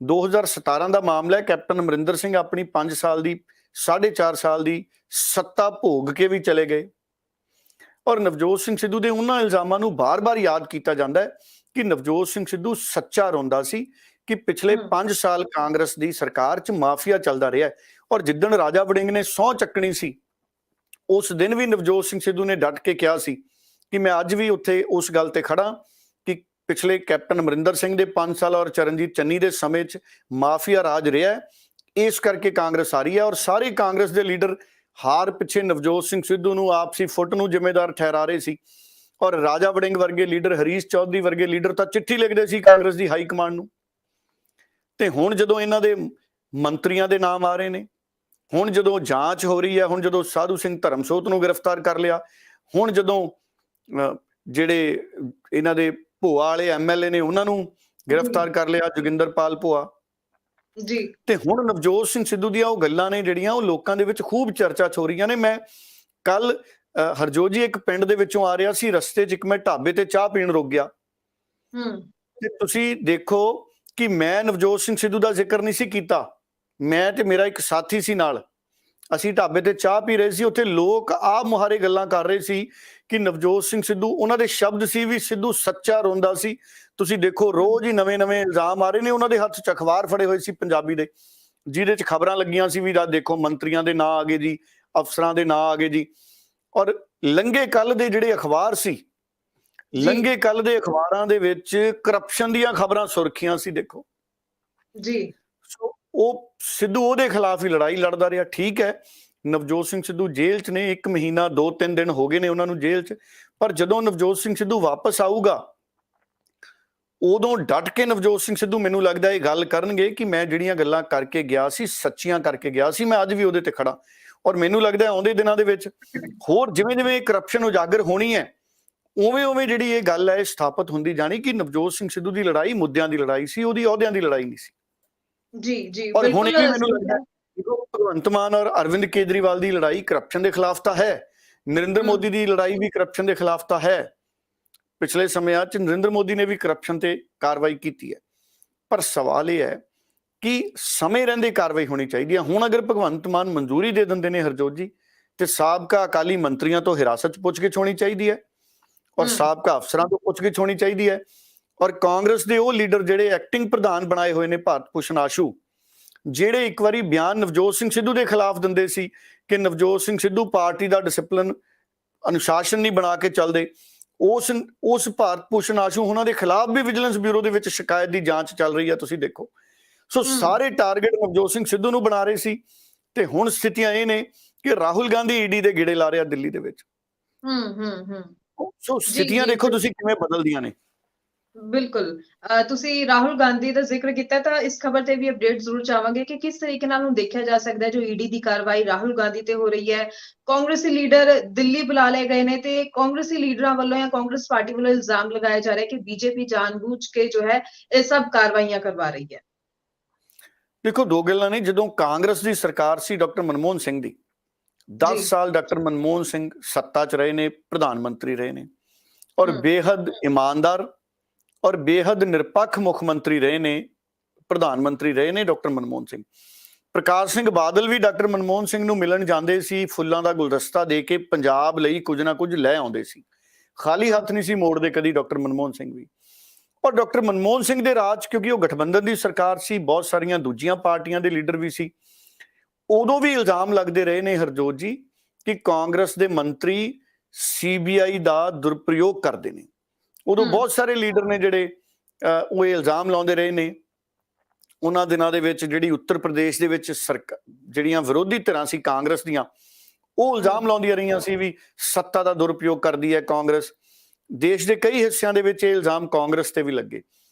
2017 ਦਾ ਮਾਮਲਾ ਹੈ। ਕੈਪਟਨ ਅਮਰਿੰਦਰ ਸਿੰਘ ਆਪਣੀ 5 ਸਾਲ ਦੀ 4.5 ਸਾਲ ਦੀ ਸੱਤਾ ਭੋਗ ਕੇ ਵੀ ਚਲੇ ਗਏ। ਔਰ ਨਵਜੋਤ ਸਿੰਘ ਸਿੱਧੂ ਦੇ ਉਹਨਾਂ ਇਲਜ਼ਾਮਾਂ ਨੂੰ ਬਾਰ-ਬਾਰ ਯਾਦ ਕੀਤਾ ਜਾਂਦਾ ਹੈ ਕਿ ਨਵਜੋਤ ਸਿੰਘ ਸਿੱਧੂ ਸੱਚਾ ਰੋਂਦਾ ਸੀ ਕਿ ਪਿਛਲੇ 5 ਸਾਲ ਕਾਂਗਰਸ ਦੀ ਸਰਕਾਰ 'ਚ ਮਾਫੀਆ ਚੱਲਦਾ ਰਿਹਾ। ਔਰ ਜਿੱਦਣ ਰਾਜਾ ਵੜਿੰਗ ਨੇ ਸਹੁੰ ਚੱਕਣੀ ਸੀ, ਉਸ ਦਿਨ ਵੀ ਨਵਜੋਤ ਸਿੰਘ ਸਿੱਧੂ ਨੇ ਡਟ ਕੇ ਕਿਹਾ ਸੀ ਕਿ ਮੈਂ ਅੱਜ ਵੀ ਉੱਥੇ ਉਸ ਗੱਲ ਤੇ ਖੜਾ ਕਿ ਪਿਛਲੇ ਕੈਪਟਨ ਅਮਰਿੰਦਰ ਸਿੰਘ ਦੇ 5 ਸਾਲ ਔਰ ਚਰਨਜੀਤ ਚੰਨੀ ਦੇ ਸਮੇਂ 'ਚ ਮਾਫੀਆ ਰਾਜ ਰਿਹਾ, ਇਸ ਕਰਕੇ ਕਾਂਗਰਸ ਆ ਰਹੀ ਹੈ। ਔਰ ਸਾਰੇ ਕਾਂਗਰਸ ਦੇ ਲੀਡਰ ਹਾਰ ਪਿੱਛੇ ਨਵਜੋਤ ਸਿੰਘ ਸਿੱਧੂ ਨੂੰ ਆਪਸੀ ਫੁੱਟ ਨੂੰ ਜ਼ਿੰਮੇਦਾਰ ਠਹਿਰਾ ਰਹੇ ਸੀ। ਔਰ ਰਾਜਾ ਵੜਿੰਗ ਵਰਗੇ ਲੀਡਰ, ਹਰੀਸ਼ ਚੌਧਰੀ ਵਰਗੇ ਲੀਡਰ ਤਾਂ ਚਿੱਠੀ ਲਿਖਦੇ ਸੀ ਕਾਂਗਰਸ ਦੀ ਹਾਈ ਕਮਾਂਡ ਨੂੰ। ਤੇ ਹੁਣ ਜਦੋਂ ਇਹਨਾਂ ਦੇ ਮੰਤਰੀਆਂ ਦੇ ਨਾਮ ਆ ਰਹੇ ਨੇ, ਹੁਣ ਜਦੋਂ ਜਾਂਚ ਹੋ ਰਹੀ ਹੈ, ਹੁਣ ਜਦੋਂ ਸਾਧੂ ਸਿੰਘ ਧਰਮਸੋਤ ਨੂੰ ਗ੍ਰਿਫਤਾਰ ਕਰ ਲਿਆ, ਹੁਣ ਜਦੋਂ ਜਿਹੜੇ ਇਹਨਾਂ ਦੇ ਭੋਆ ਵਾਲੇ ਐਮਐਲਏ ਨੇ ਉਹਨਾਂ ਨੂੰ ਗ੍ਰਿਫਤਾਰ ਕਰ ਲਿਆ, ਜੋਗਿੰਦਰਪਾਲ ਭੋਆ
ਜੀ,
ਤੇ ਹੁਣ ਨਵਜੋਤ ਸਿੰਘ ਸਿੱਧੂ ਦੀਆਂ ਉਹ ਗੱਲਾਂ ਨੇ ਜਿਹੜੀਆਂ ਉਹ ਲੋਕਾਂ ਦੇ ਵਿੱਚ ਖੂਬ ਚਰਚਾ 'ਚ ਹੋ ਰਹੀਆਂ ਨੇ। ਮੈਂ ਕੱਲ ਹਰਜੋਤ ਜੀ ਇੱਕ ਪਿੰਡ ਦੇ ਵਿੱਚੋਂ ਆ ਰਿਹਾ ਸੀ, ਰਸਤੇ 'ਚ ਇੱਕ ਮੈਂ ਢਾਬੇ ਤੇ ਚਾਹ ਪੀਣ ਰੁਕ ਗਿਆ। ਤੇ ਤੁਸੀਂ ਦੇਖੋ ਕਿ ਮੈਂ ਨਵਜੋਤ ਸਿੰਘ ਸਿੱਧੂ ਦਾ ਜ਼ਿਕਰ ਨਹੀਂ ਸੀ ਕੀਤਾ, ਮੈਂ ਤੇ ਮੇਰਾ ਇੱਕ ਸਾਥੀ ਸੀ ਨਾਲ, ਅਸੀਂ ਢਾਬੇ ਤੇ ਚਾਹ ਪੀ ਰਹੇ ਸੀ। ਉੱਥੇ ਲੋਕ ਆਪ ਮੁਹਾਰੇ ਗੱਲਾਂ ਕਰ ਰਹੇ ਸੀ ਕਿ ਨਵਜੋਤ ਸਿੰਘ ਸਿੱਧੂ, ਉਹਨਾਂ ਦੇ ਸ਼ਬਦ ਸੀ ਵੀ ਸਿੱਧੂ ਸੱਚਾ ਰੋਂਦਾ ਸੀ। ਤੁਸੀਂ ਦੇਖੋ ਰੋਜ਼ ਹੀ ਨਵੇਂ-ਨਵੇਂ ਇਲਜ਼ਾਮ ਆ ਰਹੇ ਨੇ। ਉਹਨਾਂ ਦੇ ਹੱਥ 'ਚ ਅਖਬਾਰ ਫੜੇ ਹੋਏ ਸੀ ਪੰਜਾਬੀ ਦੇ, ਜਿਹਦੇ ਚ ਖਬਰਾਂ ਲੱਗੀਆਂ ਸੀ ਵੀ ਆਹ ਦੇਖੋ ਮੰਤਰੀਆਂ ਦੇ ਨਾਂ ਆ ਗਏ ਜੀ, ਅਫਸਰਾਂ ਦੇ ਨਾਂ ਆ ਗਏ ਜੀ। ਔਰ ਲੰਘੇ ਕੱਲ ਦੇ ਜਿਹੜੇ ਅਖਬਾਰ ਸੀ,
ਜੀ
ਲੰਘੇ ਕੱਲ ਦੇ ਅਖਬਾਰਾਂ ਦੇ ਵਿੱਚ ਕਰਪਸ਼ਨ ਦੀਆਂ ਖਬਰਾਂ ਸੁਰਖੀਆਂ ਸੀ, ਦੇਖੋ।
ਜੀ
ਸੋ ਉਹ ਸਿੱਧੂ ਉਹਦੇ ਖਿਲਾਫ ਹੀ ਲੜਾਈ ਲੜਦਾ ਰਿਹਾ। ਠੀਕ ਹੈ, ਨਵਜੋਤ ਸਿੰਘ ਸਿੱਧੂ ਜੇਲ੍ਹ 'ਚ ਨੇ, 1 ਮਹੀਨਾ 2-3 ਦਿਨ ਹੋ ਗਏ ਨੇ ਉਹਨਾਂ ਨੂੰ ਜੇਲ੍ਹ 'ਚ, ਪਰ ਜਦੋਂ ਨਵਜੋਤ ਸਿੰਘ ਸਿੱਧੂ ਵਾਪਸ ਆਊਗਾ ਉਦੋਂ ਡਟ ਕੇ ਨਵਜੋਤ ਸਿੰਘ ਸਿੱਧੂ ਮੈਨੂੰ ਲੱਗਦਾ ਇਹ ਗੱਲ ਕਰਨਗੇ ਕਿ ਮੈਂ ਜਿਹੜੀਆਂ ਗੱਲਾਂ ਕਰਕੇ ਗਿਆ ਸੀ ਸੱਚੀਆਂ ਕਰਕੇ ਗਿਆ ਸੀ, ਮੈਂ ਅੱਜ ਵੀ ਉਹਦੇ ਤੇ ਖੜਾ। ਔਰ ਮੈਨੂੰ ਲੱਗਦਾ ਆਉਂਦੇ ਦਿਨਾਂ ਦੇ ਵਿੱਚ ਹੋਰ ਜਿਵੇਂ ਜਿਵੇਂ ਕਰਪਸ਼ਨ ਉਜਾਗਰ ਹੋਣੀ ਹੈ, ਉਵੇਂ ਉਵੇਂ ਜਿਹੜੀ ਇਹ ਗੱਲ ਹੈ ਸਥਾਪਿਤ ਹੁੰਦੀ ਜਾਣੀ ਕਿ ਨਵਜੋਤ ਸਿੰਘ ਸਿੱਧੂ ਦੀ ਲੜਾਈ ਮੁੱਦਿਆਂ ਦੀ ਲੜਾਈ ਸੀ, ਉਹਦੀ ਅਹੁਦਿਆਂ ਦੀ ਲੜਾਈ ਨਹੀਂ ਸੀ।
ਜੀ ਜੀ
ਔਰ ਹੁਣ
ਬਿਲਕੁਲ
ਇਹ ਮੈਨੂੰ ਲੱਗਦਾ ਭਗਵੰਤ ਮਾਨ ਔਰ ਅਰਵਿੰਦ ਕੇਜਰੀਵਾਲ ਦੀ ਲੜਾਈ ਕਰਪਸ਼ਨ ਦੇ ਖਿਲਾਫ ਤਾਂ ਹੈ, ਨਰਿੰਦਰ ਮੋਦੀ ਦੀ ਲੜਾਈ ਵੀ ਕਰਪਸ਼ਨ ਦੇ ਖਿਲਾਫ ਤਾਂ ਹੈ। ਪਿਛਲੇ ਸਮਿਆਂ 'ਚ ਨਰਿੰਦਰ ਮੋਦੀ ਨੇ ਵੀ ਕਰਪਸ਼ਨ ਤੇ ਕਾਰਵਾਈ ਕੀਤੀ ਹੈ, ਪਰ ਸਵਾਲ ਇਹ ਹੈ ਕਿ ਸਮੇਂ ਰਹਿੰਦੇ ਕਾਰਵਾਈ ਹੋਣੀ ਚਾਹੀਦੀ ਹੈ। ਹੁਣ ਅਗਰ ਭਗਵੰਤ ਮਾਨ ਮਨਜ਼ੂਰੀ ਦੇ ਦਿੰਦੇ ਨੇ ਹਰਜੋਤ ਜੀ, ਤੇ ਸਾਬਕਾ ਅਕਾਲੀ ਮੰਤਰੀਆਂ ਤੋਂ ਹਿਰਾਸਤ 'ਚ ਪੁੱਛਗਿੱਛ ਹੋਣੀ ਚਾਹੀਦੀ ਹੈ, ਔਰ ਸਾਬਕਾ ਅਫਸਰਾਂ ਤੋਂ ਪੁੱਛਗਿੱਛ ਹੋਣੀ ਚਾਹੀਦੀ ਹੈ, ਔਰ ਕਾਂਗਰਸ ਦੇ ਉਹ ਲੀਡਰ ਜਿਹੜੇ ਐਕਟਿੰਗ ਪ੍ਰਧਾਨ ਬਣਾਏ ਹੋਏ ਨੇ ਭਾਰਤ ਭੂਸ਼ਣ ਆਸ਼ੂ, ਜਿਹੜੇ ਇੱਕ ਵਾਰੀ ਬਿਆਨ ਨਵਜੋਤ ਸਿੰਘ ਸਿੱਧੂ ਦੇ ਖਿਲਾਫ ਦਿੰਦੇ ਸੀ ਕਿ ਨਵਜੋਤ ਸਿੰਘ ਸਿੱਧੂ ਪਾਰਟੀ ਦਾ ਡਿਸਪਲਿਨ ਅਨੁਸ਼ਾਸਨ ਨਹੀਂ ਬਣਾ ਕੇ ਚੱਲਦੇ, ਉਸ ਭਾਰਤ ਭੂਸ਼ਣ ਆਸ਼ੂ ਉਹਨਾਂ ਦੇ ਖਿਲਾਫ ਵੀ ਵਿਜੀਲੈਂਸ ਬਿਊਰੋ ਦੇ ਵਿੱਚ ਸ਼ਿਕਾਇਤ ਦੀ ਜਾਂਚ ਚੱਲ ਰਹੀ ਹੈ, ਤੁਸੀਂ ਦੇਖੋ। ਸੋ ਸਾਰੇ ਟਾਰਗੇਟ ਨਵਜੋਤ ਸਿੰਘ ਸਿੱਧੂ ਨੂੰ ਬਣਾ ਰਹੇ ਸੀ, ਤੇ ਹੁਣ ਸਥਿਤੀਆਂ ਇਹ ਨੇ ਕਿ ਰਾਹੁਲ ਗਾਂਧੀ ਈਡੀ ਦੇ ਗੇੜੇ ਲਾ ਰਿਹਾ ਦਿੱਲੀ ਦੇ ਵਿੱਚ। ਸੋ ਸਥਿਤੀਆਂ ਦੇਖੋ ਤੁਸੀਂ ਕਿਵੇਂ ਬਦਲਦੀਆਂ ਨੇ।
ਬਿਲਕੁਲ ਤੁਸੀਂ ਰਾਹੁਲ ਗਾਂਧੀ ਦਾ ਜ਼ਿਕਰ ਕੀਤਾ, ਤਾਂ ਇਸ ਖਬਰ ਤੇ ਵੀ ਅਪਡੇਟ ਜ਼ਰੂਰ ਚਾਹਾਂਗੇ ਕਿ ਕਿਸ ਤਰੀਕੇ ਨਾਲ ਹੁਣ ਦੇਖਿਆ ਜਾ ਸਕਦਾ ਹੈ ਜੋ ਈਡੀ ਦੀ ਕਾਰਵਾਈ ਰਾਹੁਲ ਗਾਂਧੀ ਤੇ ਹੋ ਰਹੀ ਹੈ। ਕਾਂਗਰਸੀ ਲੀਡਰ ਦਿੱਲੀ ਬੁਲਾ ਲਏ ਗਏ ਨੇ, ਤੇ ਕਾਂਗਰਸੀ ਲੀਡਰਾਂ ਵੱਲੋਂ ਜਾਂ ਕਾਂਗਰਸ ਪਾਰਟੀ ਵੱਲੋਂ ਇਲਜ਼ਾਮ ਲਗਾਇਆ ਜਾ ਰਿਹਾ ਹੈ ਕਿ ਬੀਜੇਪੀ ਜਾਣਬੁੱਝ ਕੇ ਜੋ ਹੈ ਇਹ ਸਭ ਕਾਰਵਾਈਆਂ ਕਰਵਾ ਰਹੀ ਹੈ।
ਦੇਖੋ ਦੋ ਗੱਲਾਂ ਨੇ, ਜਦੋਂ ਕਾਂਗਰਸ ਦੀ ਸਰਕਾਰ ਸੀ ਡਾਕਟਰ ਮਨਮੋਹਨ ਸਿੰਘ ਦੀ, 10 ਸਾਲ ਡਾਕਟਰ ਮਨਮੋਹਨ ਸਿੰਘ ਸੱਤਾ 'ਚ ਰਹੇ ਨੇ, ਪ੍ਰਧਾਨ ਮੰਤਰੀ ਰਹੇ ਨੇ, ਔਰ ਬੇਹੱਦ ਇਮਾਨਦਾਰ ਔਰ ਬੇਹੱਦ ਨਿਰਪੱਖ ਮੁੱਖ ਮੰਤਰੀ ਰਹੇ ਨੇ, ਪ੍ਰਧਾਨ ਮੰਤਰੀ ਰਹੇ ਨੇ ਡਾਕਟਰ ਮਨਮੋਹਨ ਸਿੰਘ। ਪ੍ਰਕਾਸ਼ ਸਿੰਘ ਬਾਦਲ ਵੀ ਡਾਕਟਰ ਮਨਮੋਹਨ ਸਿੰਘ ਨੂੰ ਮਿਲਣ ਜਾਂਦੇ ਸੀ, ਫੁੱਲਾਂ ਦਾ ਗੁਲਦਸਤਾ ਦੇ ਕੇ ਪੰਜਾਬ ਲਈ ਕੁਝ ਨਾ ਕੁਝ ਲੈ ਆਉਂਦੇ ਸੀ, ਖਾਲੀ ਹੱਥ ਨਹੀਂ ਸੀ ਮੋੜਦੇ ਕਦੀ ਡਾਕਟਰ ਮਨਮੋਹਨ ਸਿੰਘ ਵੀ। ਔਰ ਡਾਕਟਰ ਮਨਮੋਹਨ ਸਿੰਘ ਦੇ ਰਾਜ, ਕਿਉਂਕਿ ਉਹ ਗਠਬੰਧਨ ਦੀ ਸਰਕਾਰ ਸੀ, ਬਹੁਤ ਸਾਰੀਆਂ ਦੂਜੀਆਂ ਪਾਰਟੀਆਂ ਦੇ ਲੀਡਰ ਵੀ ਸੀ, ਉਦੋਂ ਵੀ ਇਲਜ਼ਾਮ ਲੱਗਦੇ ਰਹੇ ਨੇ ਹਰਜੋਤ ਜੀ ਕਿ ਕਾਂਗਰਸ ਦੇ ਮੰਤਰੀ ਸੀਬੀਆਈ ਦਾ ਦੁਰਪ੍ਰਯੋਗ ਕਰਦੇ ਨੇ। ਉਦੋਂ ਬਹੁਤ ਸਾਰੇ ਲੀਡਰ ਨੇ ਜਿਹੜੇ ਉਹ ਇਲਜ਼ਾਮ ਲਾਉਂਦੇ ਰਹੇ ਨੇ। ਉਹਨਾਂ ਦਿਨਾਂ ਦੇ ਵਿੱਚ ਜਿਹੜੀ ਉੱਤਰ ਪ੍ਰਦੇਸ਼ ਦੇ ਵਿੱਚ ਜਿਹੜੀਆਂ ਵਿਰੋਧੀ ਧਿਰਾਂ ਸੀ ਕਾਂਗਰਸ ਦੀਆਂ, ਉਹ ਇਲਜ਼ਾਮ ਲਾਉਂਦੀਆਂ ਰਹੀਆਂ ਸੀ ਵੀ ਸੱਤਾ ਦਾ ਦੁਰਪਯੋਗ ਕਰਦੀ ਹੈ ਕਾਂਗਰਸ। ਦੇਸ਼ ਦੇ ਕਈ ਹਿੱਸਿਆਂ ਦੇ ਵਿੱਚ ਇਹ ਇਲਜ਼ਾਮ ਕਾਂਗਰਸ ਤੇ ਵੀ ਲੱਗੇ,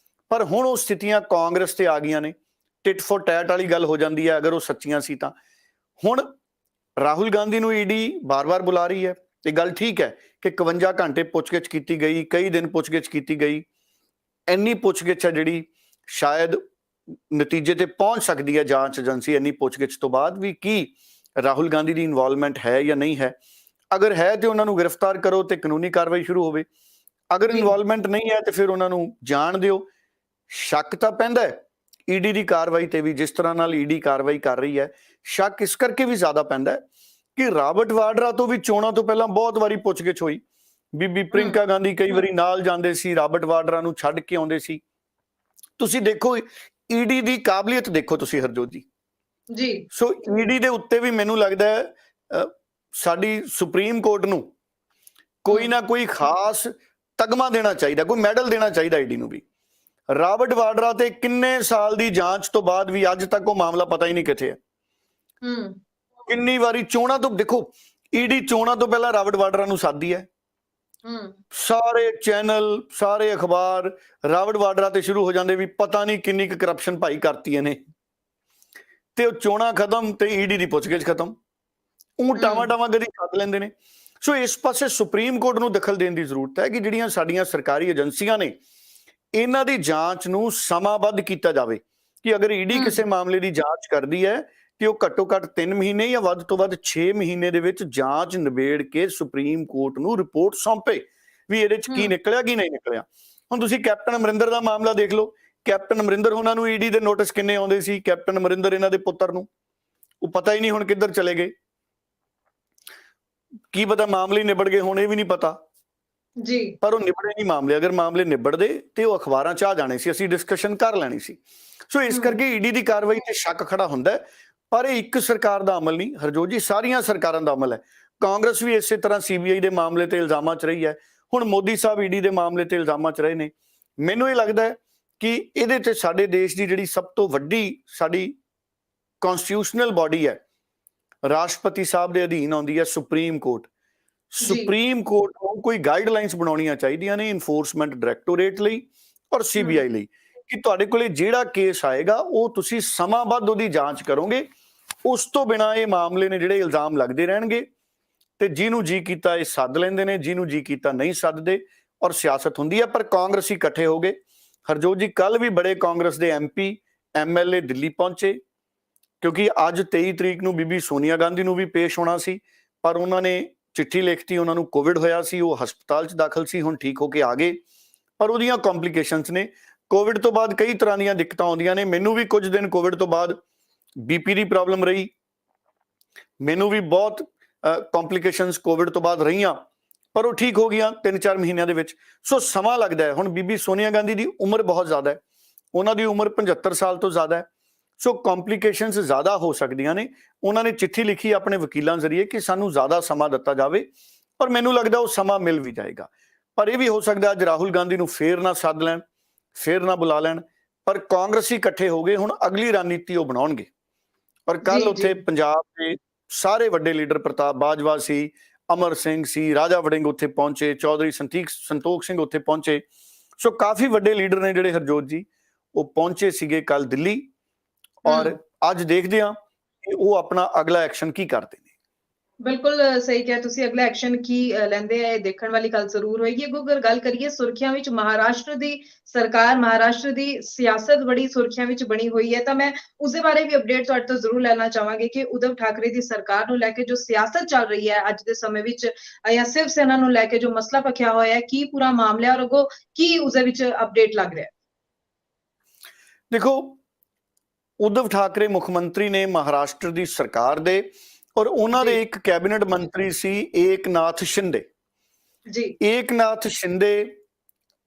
ਪਰ ਹੁਣ ਉਹ ਸਥਿਤੀਆਂ ਕਾਂਗਰਸ ਤੇ ਆ ਗਈਆਂ ਨੇ, ਟਿਟ ਫੋਰ ਟੈਟ ਵਾਲੀ ਗੱਲ ਹੋ ਜਾਂਦੀ ਹੈ ਅਗਰ ਉਹ ਸੱਚੀਆਂ ਸੀ ਤਾਂ। ਹੁਣ ਰਾਹੁਲ ਗਾਂਧੀ ਨੂੰ ਈਡੀ ਬਾਰ-ਬਾਰ ਬੁਲਾ ਰਹੀ ਹੈ, ਇਹ ਗੱਲ ਠੀਕ ਹੈ ਕਿ 51 ਘੰਟੇ ਪੁੱਛਗਿੱਛ ਕੀਤੀ ਗਈ, ਕਈ ਦਿਨ ਪੁੱਛਗਿੱਛ ਕੀਤੀ ਗਈ। ਇੰਨੀ ਪੁੱਛਗਿੱਛ ਹੈ ਜਿਹੜੀ ਸ਼ਾਇਦ ਨਤੀਜੇ ਤੇ ਪਹੁੰਚ ਸਕਦੀ ਹੈ ਜਾਂਚ ਏਜੰਸੀ, ਇੰਨੀ ਪੁੱਛਗਿੱਛ ਤੋਂ ਬਾਅਦ ਵੀ ਕੀ ਰਾਹੁਲ ਗਾਂਧੀ ਦੀ ਇਨਵੋਲਵਮੈਂਟ ਹੈ ਜਾਂ ਨਹੀਂ ਹੈ। ਅਗਰ ਹੈ ਤੇ ਉਹਨਾਂ ਨੂੰ ਗ੍ਰਿਫਤਾਰ ਕਰੋ ਤੇ ਕਾਨੂੰਨੀ ਕਾਰਵਾਈ ਸ਼ੁਰੂ ਹੋਵੇ, ਅਗਰ ਇਨਵੋਲਵਮੈਂਟ ਨਹੀਂ ਹੈ ਤੇ ਫਿਰ ਉਹਨਾਂ ਨੂੰ ਜਾਣ ਦਿਓ। ਸ਼ੱਕ ਤਾਂ ਪੈਂਦਾ ਹੈ ਈਡੀ ਦੀ ਕਾਰਵਾਈ ਤੇ ਵੀ, ਜਿਸ ਤਰ੍ਹਾਂ ਨਾਲ ਈਡੀ ਕਾਰਵਾਈ ਕਰ ਰਹੀ ਹੈ, ਸ਼ੱਕ ਇਸ ਕਰਕੇ ਵੀ ਜ਼ਿਆਦਾ ਪੈਂਦਾ ਹੈ ਕਿ ਰਾਬਰਟ ਵਾਡਰਾ ਤੋਂ ਵੀ ਚੋਣਾਂ ਤੋਂ ਪਹਿਲਾਂ ਬਹੁਤ ਵਾਰੀ ਪੁੱਛਗਿੱਛ ਹੋਈ। ਬੀਬੀ ਪ੍ਰਿੰਕਾ ਗਾਂਧੀ ਕਈ ਵਾਰੀ ਨਾਲ ਜਾਂਦੇ ਸੀ, ਰਾਬਰਟ ਵਾਡਰਾ ਨੂੰ ਛੱਡ ਕੇ ਆਉਂਦੇ ਸੀ। ਤੁਸੀਂ ਦੇਖੋ ਈਡੀ ਦੀ ਕਾਬਲੀਅਤ ਦੇਖੋ ਤੁਸੀਂ ਹਰਜੋਤ ਜੀ। ਸੋ ਈਡੀ ਦੇ ਉੱਤੇ ਵੀ ਮੈਨੂੰ ਲੱਗਦਾ ਹੈ ਸਾਡੀ ਸੁਪਰੀਮ ਕੋਰਟ ਨੂੰ ਕੋਈ ਨਾ ਕੋਈ ਖਾਸ ਤਗਮਾ ਦੇਣਾ ਚਾਹੀਦਾ, ਕੋਈ ਮੈਡਲ ਦੇਣਾ ਚਾਹੀਦਾ ਈਡੀ ਨੂੰ ਵੀ। ਰਾਬਰਟ ਵਾਡਰਾ ਤੇ ਕਿੰਨੇ ਸਾਲ ਦੀ ਜਾਂਚ ਤੋਂ ਬਾਅਦ ਵੀ ਅੱਜ ਤੱਕ ਉਹ ਮਾਮਲਾ ਪਤਾ ਹੀ ਨਹੀਂ ਕਿੱਥੇ ਹੈ। ਕਿੰਨੀ ਵਾਰੀ ਚੋਣਾਂ ਤੋਂ, ਦੇਖੋ ਈਡੀ ਚੋਣਾਂ ਤੋਂ ਪਹਿਲਾਂ ਰਾਬਰਟ ਵਾਡਰਾ ਨੂੰ ਸੱਦਦੀ ਹੈ, ਸਾਰੇ ਚੈਨਲ ਸਾਰੇ ਅਖਬਾਰ ਰਾਬਰਟ ਵਾਡਰਾ ਤੇ ਸ਼ੁਰੂ ਹੋ ਜਾਂਦੇ ਵੀ ਪਤਾ ਨਹੀਂ ਕਿੰਨੀ ਕੁ ਕਰਪਸ਼ਨ ਭਾਈ ਕਰਤੀ ਇਹਨੇ, ਤੇ ਉਹ ਚੋਣਾਂ ਖਤਮ ਤੇ ਈਡੀ ਦੀ ਪੁੱਛਗਿੱਛ ਖਤਮ, ਉਹ ਟਾਵਾਂ ਕਦੀ ਸੱਦ ਲੈਂਦੇ ਨੇ। ਸੋ ਇਸ ਪਾਸੇ ਸੁਪਰੀਮ ਕੋਰਟ ਨੂੰ ਦਖਲ ਦੇਣ ਦੀ ਜ਼ਰੂਰਤ ਹੈ ਕਿ ਜਿਹੜੀਆਂ ਸਾਡੀਆਂ ਸਰਕਾਰੀ ਏਜੰਸੀਆਂ ਨੇ ਇਹਨਾਂ ਦੀ ਜਾਂਚ ਨੂੰ ਸਮਾਬੱਧ ਕੀਤਾ ਜਾਵੇ, ਕਿ ਅਗਰ ਈਡੀ ਕਿਸੇ ਮਾਮਲੇ ਦੀ ਜਾਂਚ ਕਰਦੀ ਹੈ ਕਿ ਉਹ ਘੱਟੋ ਘੱਟ 3 ਮਹੀਨੇ ਜਾਂ ਵੱਧ ਤੋਂ ਵੱਧ 6 ਮਹੀਨੇ ਦੇ ਵਿੱਚ ਜਾਂਚ ਨਿਬੇੜ ਕੇ ਸੁਪਰੀਮ ਕੋਰਟ ਨੂੰ ਰਿਪੋਰਟ ਸੌਂਪੇ ਵੀ ਇਹਦੇ ਚ ਕੀ ਨਿਕਲਿਆ ਕੀ ਨਹੀਂ ਨਿਕਲਿਆ। ਹੁਣ ਤੁਸੀਂ ਕੈਪਟਨ ਅਮਰਿੰਦਰ ਦਾ ਮਾਮਲਾ ਦੇਖ ਲਓ, ਕੈਪਟਨ ਅਮਰਿੰਦਰ ਉਹਨਾਂ ਨੂੰ ਈਡੀ ਦੇ ਨੋਟਿਸ ਕਿੰਨੇ ਆਉਂਦੇ ਸੀ, ਕੈਪਟਨ ਅਮਰਿੰਦਰ ਇਹਨਾਂ ਦੇ ਪੁੱਤਰ ਨੂੰ, ਉਹ ਪਤਾ ਹੀ ਨਹੀਂ ਹੁਣ ਕਿੱਧਰ ਚਲੇ ਗਏ, ਕੀ ਪਤਾ ਮਾਮਲੇ ਨਿਬੜ ਗਏ ਹੁਣ ਇਹ ਵੀ ਨਹੀਂ ਪਤਾ।
ਜੀ
ਪਰ ਉਹ ਨਿਬੜੇ ਨਹੀਂ ਮਾਮਲੇ। ਅਗਰ ਮਾਮਲੇ ਨਿਬੜਦੇ ਤੇ ਉਹ ਅਖਬਾਰਾਂ 'ਚ ਆ ਜਾਣੇ ਸੀ, ਅਸੀਂ ਡਿਸਕਸ਼ਨ ਕਰ ਲੈਣੀ ਸੀ। ਸੋ ਇਸ ਕਰਕੇ ਈਡੀ ਦੀ ਕਾਰਵਾਈ ਤੇ ਸ਼ੱਕ ਖੜਾ ਹੁੰਦਾ ਹੈ। ਪਰ ਇਹ ਇੱਕ ਸਰਕਾਰ ਦਾ ਅਮਲ ਨਹੀਂ ਹਰਜੋਤ ਜੀ, ਸਾਰੀਆਂ ਸਰਕਾਰਾਂ ਦਾ ਅਮਲ ਹੈ। ਕਾਂਗਰਸ ਵੀ ਇਸੇ ਤਰ੍ਹਾਂ ਸੀਬੀਆਈ ਦੇ ਮਾਮਲੇ ਤੇ ਇਲਜ਼ਾਮਾਂ 'ਚ ਰਹੀ ਹੈ, ਹੁਣ ਮੋਦੀ ਸਾਹਿਬ ਈਡੀ ਦੇ ਮਾਮਲੇ ਤੇ ਇਲਜ਼ਾਮਾਂ 'ਚ ਰਹੇ ਨੇ। ਮੈਨੂੰ ਇਹ ਲੱਗਦਾ ਹੈ ਕਿ ਇਹਦੇ ਤੇ ਸਾਡੇ ਦੇਸ਼ ਦੀ ਜਿਹੜੀ ਸਭ ਤੋਂ ਵੱਡੀ ਸਾਡੀ ਕਨਸਟੀਟਿਊਸ਼ਨਲ ਬਾਡੀ ਹੈ, ਰਾਸ਼ਟਰਪਤੀ ਸਾਹਿਬ ਦੇ ਅਧੀਨ ਆਉਂਦੀ ਹੈ ਸੁਪਰੀਮ ਕੋਰਟ। ਸੁਪਰੀਮ ਕੋਰਟ ਨੂੰ ਕੋਈ ਗਾਈਡਲਾਈਨਸ ਬਣਾਉਣੀਆਂ ਚਾਹੀਦੀਆਂ ਨੇ ਇਨਫੋਰਸਮੈਂਟ ਡਾਇਰੈਕਟੋਰੇਟ ਲਈ ਔਰ ਸੀਬੀਆਈ ਲਈ, ਕਿ ਤੁਹਾਡੇ ਕੋਲੇ ਜਿਹੜਾ ਕੇਸ ਆਏਗਾ ਉਹ ਤੁਸੀਂ ਸਮਾਂਬੱਧ ਉਹਦੀ ਜਾਂਚ ਕਰੋਗੇ। ਉਸ ਤੋਂ ਬਿਨਾਂ ਇਹ ਮਾਮਲੇ ਨੇ ਜਿਹੜੇ ਇਲਜ਼ਾਮ ਲੱਗਦੇ ਰਹਿਣਗੇ ਤੇ ਜਿਹਨੂੰ ਜੀ ਕੀਤਾ ਇਹ ਸੱਦ ਲੈਂਦੇ ਨੇ, ਜਿਹਨੂੰ ਜੀ ਕੀਤਾ ਨਹੀਂ ਸੱਦਦੇ, ਔਰ ਸਿਆਸਤ ਹੁੰਦੀ ਹੈ। ਪਰ ਕਾਂਗਰਸੀ ਇਕੱਠੇ ਹੋ ਗਏ ਹਰਜੋਤ ਜੀ। ਕੱਲ ਵੀ ਬੜੇ ਕਾਂਗਰਸ ਦੇ ਐਮਪੀ ਐਮਐਲਏ ਦਿੱਲੀ ਪਹੁੰਚੇ, ਕਿਉਂਕਿ ਅੱਜ 23 ਤਰੀਕ ਨੂੰ ਬੀਬੀ ਸੋਨੀਆ ਗਾਂਧੀ ਨੂੰ ਵੀ ਪੇਸ਼ ਹੋਣਾ ਸੀ, ਪਰ ਉਹਨਾਂ ਨੇ ਚਿੱਠੀ ਲਿਖਤੀ, ਉਹਨਾਂ ਨੂੰ ਕੋਵਿਡ ਹੋਇਆ ਸੀ, ਉਹ ਹਸਪਤਾਲ 'ਚ ਦਾਖਲ ਸੀ, ਹੁਣ ਠੀਕ ਹੋ ਕੇ ਆ ਗਏ। ਪਰ ਉਹਦੀਆਂ ਕੰਪਲਿਕੇਸ਼ਨਸ ਨੇ। ਕੋਵਿਡ ਤੋਂ ਬਾਅਦ ਕਈ ਤਰ੍ਹਾਂ ਦੀਆਂ ਦਿੱਕਤਾਂ ਆਉਂਦੀਆਂ ਨੇ। ਮੈਨੂੰ ਵੀ ਕੁਝ ਦਿਨ ਕੋਵਿਡ ਤੋਂ ਬਾਅਦ ਬੀਪੀ ਦੀ ਪ੍ਰੋਬਲਮ ਰਹੀ, ਮੈਨੂੰ ਵੀ ਬਹੁਤ ਕੰਪਲਿਕੇਸ਼ਨਸ ਕੋਵਿਡ ਤੋਂ ਬਾਅਦ ਰਹੀਆਂ, ਪਰ ਉਹ ਠੀਕ ਹੋ ਗਈਆਂ 3-4 ਮਹੀਨਿਆਂ ਦੇ ਵਿੱਚ। ਸੋ ਸਮਾਂ ਲੱਗਦਾ ਹੈ। ਹੁਣ ਬੀਬੀ ਸੋਨੀਆ ਗਾਂਧੀ ਦੀ ਉਮਰ ਬਹੁਤ ਜ਼ਿਆਦਾ ਹੈ, ਉਹਨਾਂ ਦੀ ਉਮਰ 75 ਸਾਲ ਤੋਂ ਜ਼ਿਆਦਾ ਹੈ। ਸੋ ਕੰਪਲਿਕੇਸ਼ਨਸ ਜ਼ਿਆਦਾ ਹੋ ਸਕਦੀਆਂ ਨੇ। ਉਹਨਾਂ ਨੇ ਚਿੱਠੀ ਲਿਖੀ ਆਪਣੇ ਵਕੀਲਾਂ ਜ਼ਰੀਏ ਕਿ ਸਾਨੂੰ ਜ਼ਿਆਦਾ ਸਮਾਂ ਦਿੱਤਾ ਜਾਵੇ, ਔਰ ਮੈਨੂੰ ਲੱਗਦਾ ਉਹ ਸਮਾਂ ਮਿਲ ਵੀ ਜਾਏਗਾ। ਪਰ ਇਹ ਵੀ ਹੋ ਸਕਦਾ ਅੱਜ ਰਾਹੁਲ ਗਾਂਧੀ ਨੂੰ ਫੇਰ ਨਾ ਸੱਦ ਲੈਣ, ਫੇਰ ਨਾ ਬੁਲਾ ਲੈਣ। ਪਰ ਕਾਂਗਰਸੀ ਇਕੱਠੇ ਹੋ ਗਏ, ਹੁਣ ਅਗਲੀ ਰਣਨੀਤੀ ਉਹ ਬਣਾਉਣਗੇ। ਔਰ ਕੱਲ ਉੱਥੇ ਪੰਜਾਬ ਦੇ ਸਾਰੇ ਵੱਡੇ ਲੀਡਰ, ਪ੍ਰਤਾਪ ਬਾਜਵਾ ਸੀ, ਅਮਰ ਸਿੰਘ ਸੀ, ਰਾਜਾ ਵੜਿੰਗ ਉੱਥੇ ਪਹੁੰਚੇ, ਚੌਧਰੀ ਸੰਤੋਖ ਸਿੰਘ ਉੱਥੇ ਪਹੁੰਚੇ। ਸੋ ਕਾਫੀ ਵੱਡੇ ਲੀਡਰ ਨੇ ਜਿਹੜੇ ਹਰਜੋਤ ਜੀ ਉਹ ਪਹੁੰਚੇ ਸੀਗੇ ਕੱਲ ਦਿੱਲੀ। ਔਰ ਅੱਜ ਦੇਖਦੇ ਹਾਂ ਕਿ ਉਹ ਆਪਣਾ ਅਗਲਾ ਐਕਸ਼ਨ ਕੀ ਕਰਦੇ ਨੇ।
ਬਿਲਕੁਲ ਸਹੀ ਕਿਹਾ ਤੁਸੀਂ, ਅਗਲਾ ਐਕਸ਼ਨ ਕੀ ਲੈਂਦੇ ਆ ਇਹ ਦੇਖਣ ਵਾਲੀ ਗੱਲ ਜ਼ਰੂਰ ਹੋਏਗੀ। ਅਗਰ ਗੱਲ ਕਰੀਏ ਸੁਰਖੀਆਂ ਵਿੱਚ ਮਹਾਰਾਸ਼ਟਰ ਦੀ ਸਰਕਾਰ, ਮਹਾਰਾਸ਼ਟਰ ਦੀ ਸਿਆਸਤ ਬੜੀ ਸੁਰਖੀਆਂ ਵਿੱਚ ਬਣੀ ਹੋਈ ਹੈ, ਤਾਂ ਮੈਂ ਉਸਦੇ ਬਾਰੇ ਵੀ ਅਪਡੇਟ ਤੁਹਾਡੇ ਤੋਂ ਜ਼ਰੂਰ ਲੈਣਾ ਚਾਹਾਂਗੀ ਕਿ ਉਦਵ ਠਾਕਰੇ ਦੀ ਸਰਕਾਰ ਨੂੰ ਲੈ ਕੇ ਜੋ ਸਿਆਸਤ ਚੱਲ ਰਹੀ ਹੈ ਅੱਜ ਦੇ ਸਮੇਂ ਵਿੱਚ, ਜਾਂ ਸਿਵ ਸੈਨਾ ਨੂੰ ਲੈ ਕੇ ਜੋ ਮਸਲਾ ਪੱਖਿਆ ਹੋਇਆ ਹੈ, ਕੀ ਪੂਰਾ ਮਾਮਲਾ ਔਰ ਅੱਗੋਂ ਕੀ ਉਸਦੇ ਵਿੱਚ ਅਪਡੇਟ ਲੱਗ ਰਿਹਾ?
ਦੇਖੋ, ਉਦਵ ਠਾਕਰੇ ਮੁੱਖ ਮੰਤਰੀ ਨੇ ਮਹਾਰਾਸ਼ਟਰ ਦੀ ਸਰਕਾਰ ਦੇ, ਔਰ ਉਹਨਾਂ ਦੇ ਇੱਕ ਕੈਬਨਿਟ ਮੰਤਰੀ ਸੀ ਏਕਨਾਥ ਸ਼ਿੰਦੇ।
ਜੀ
ਏਕਨਾਥ ਸ਼ਿੰਦੇ,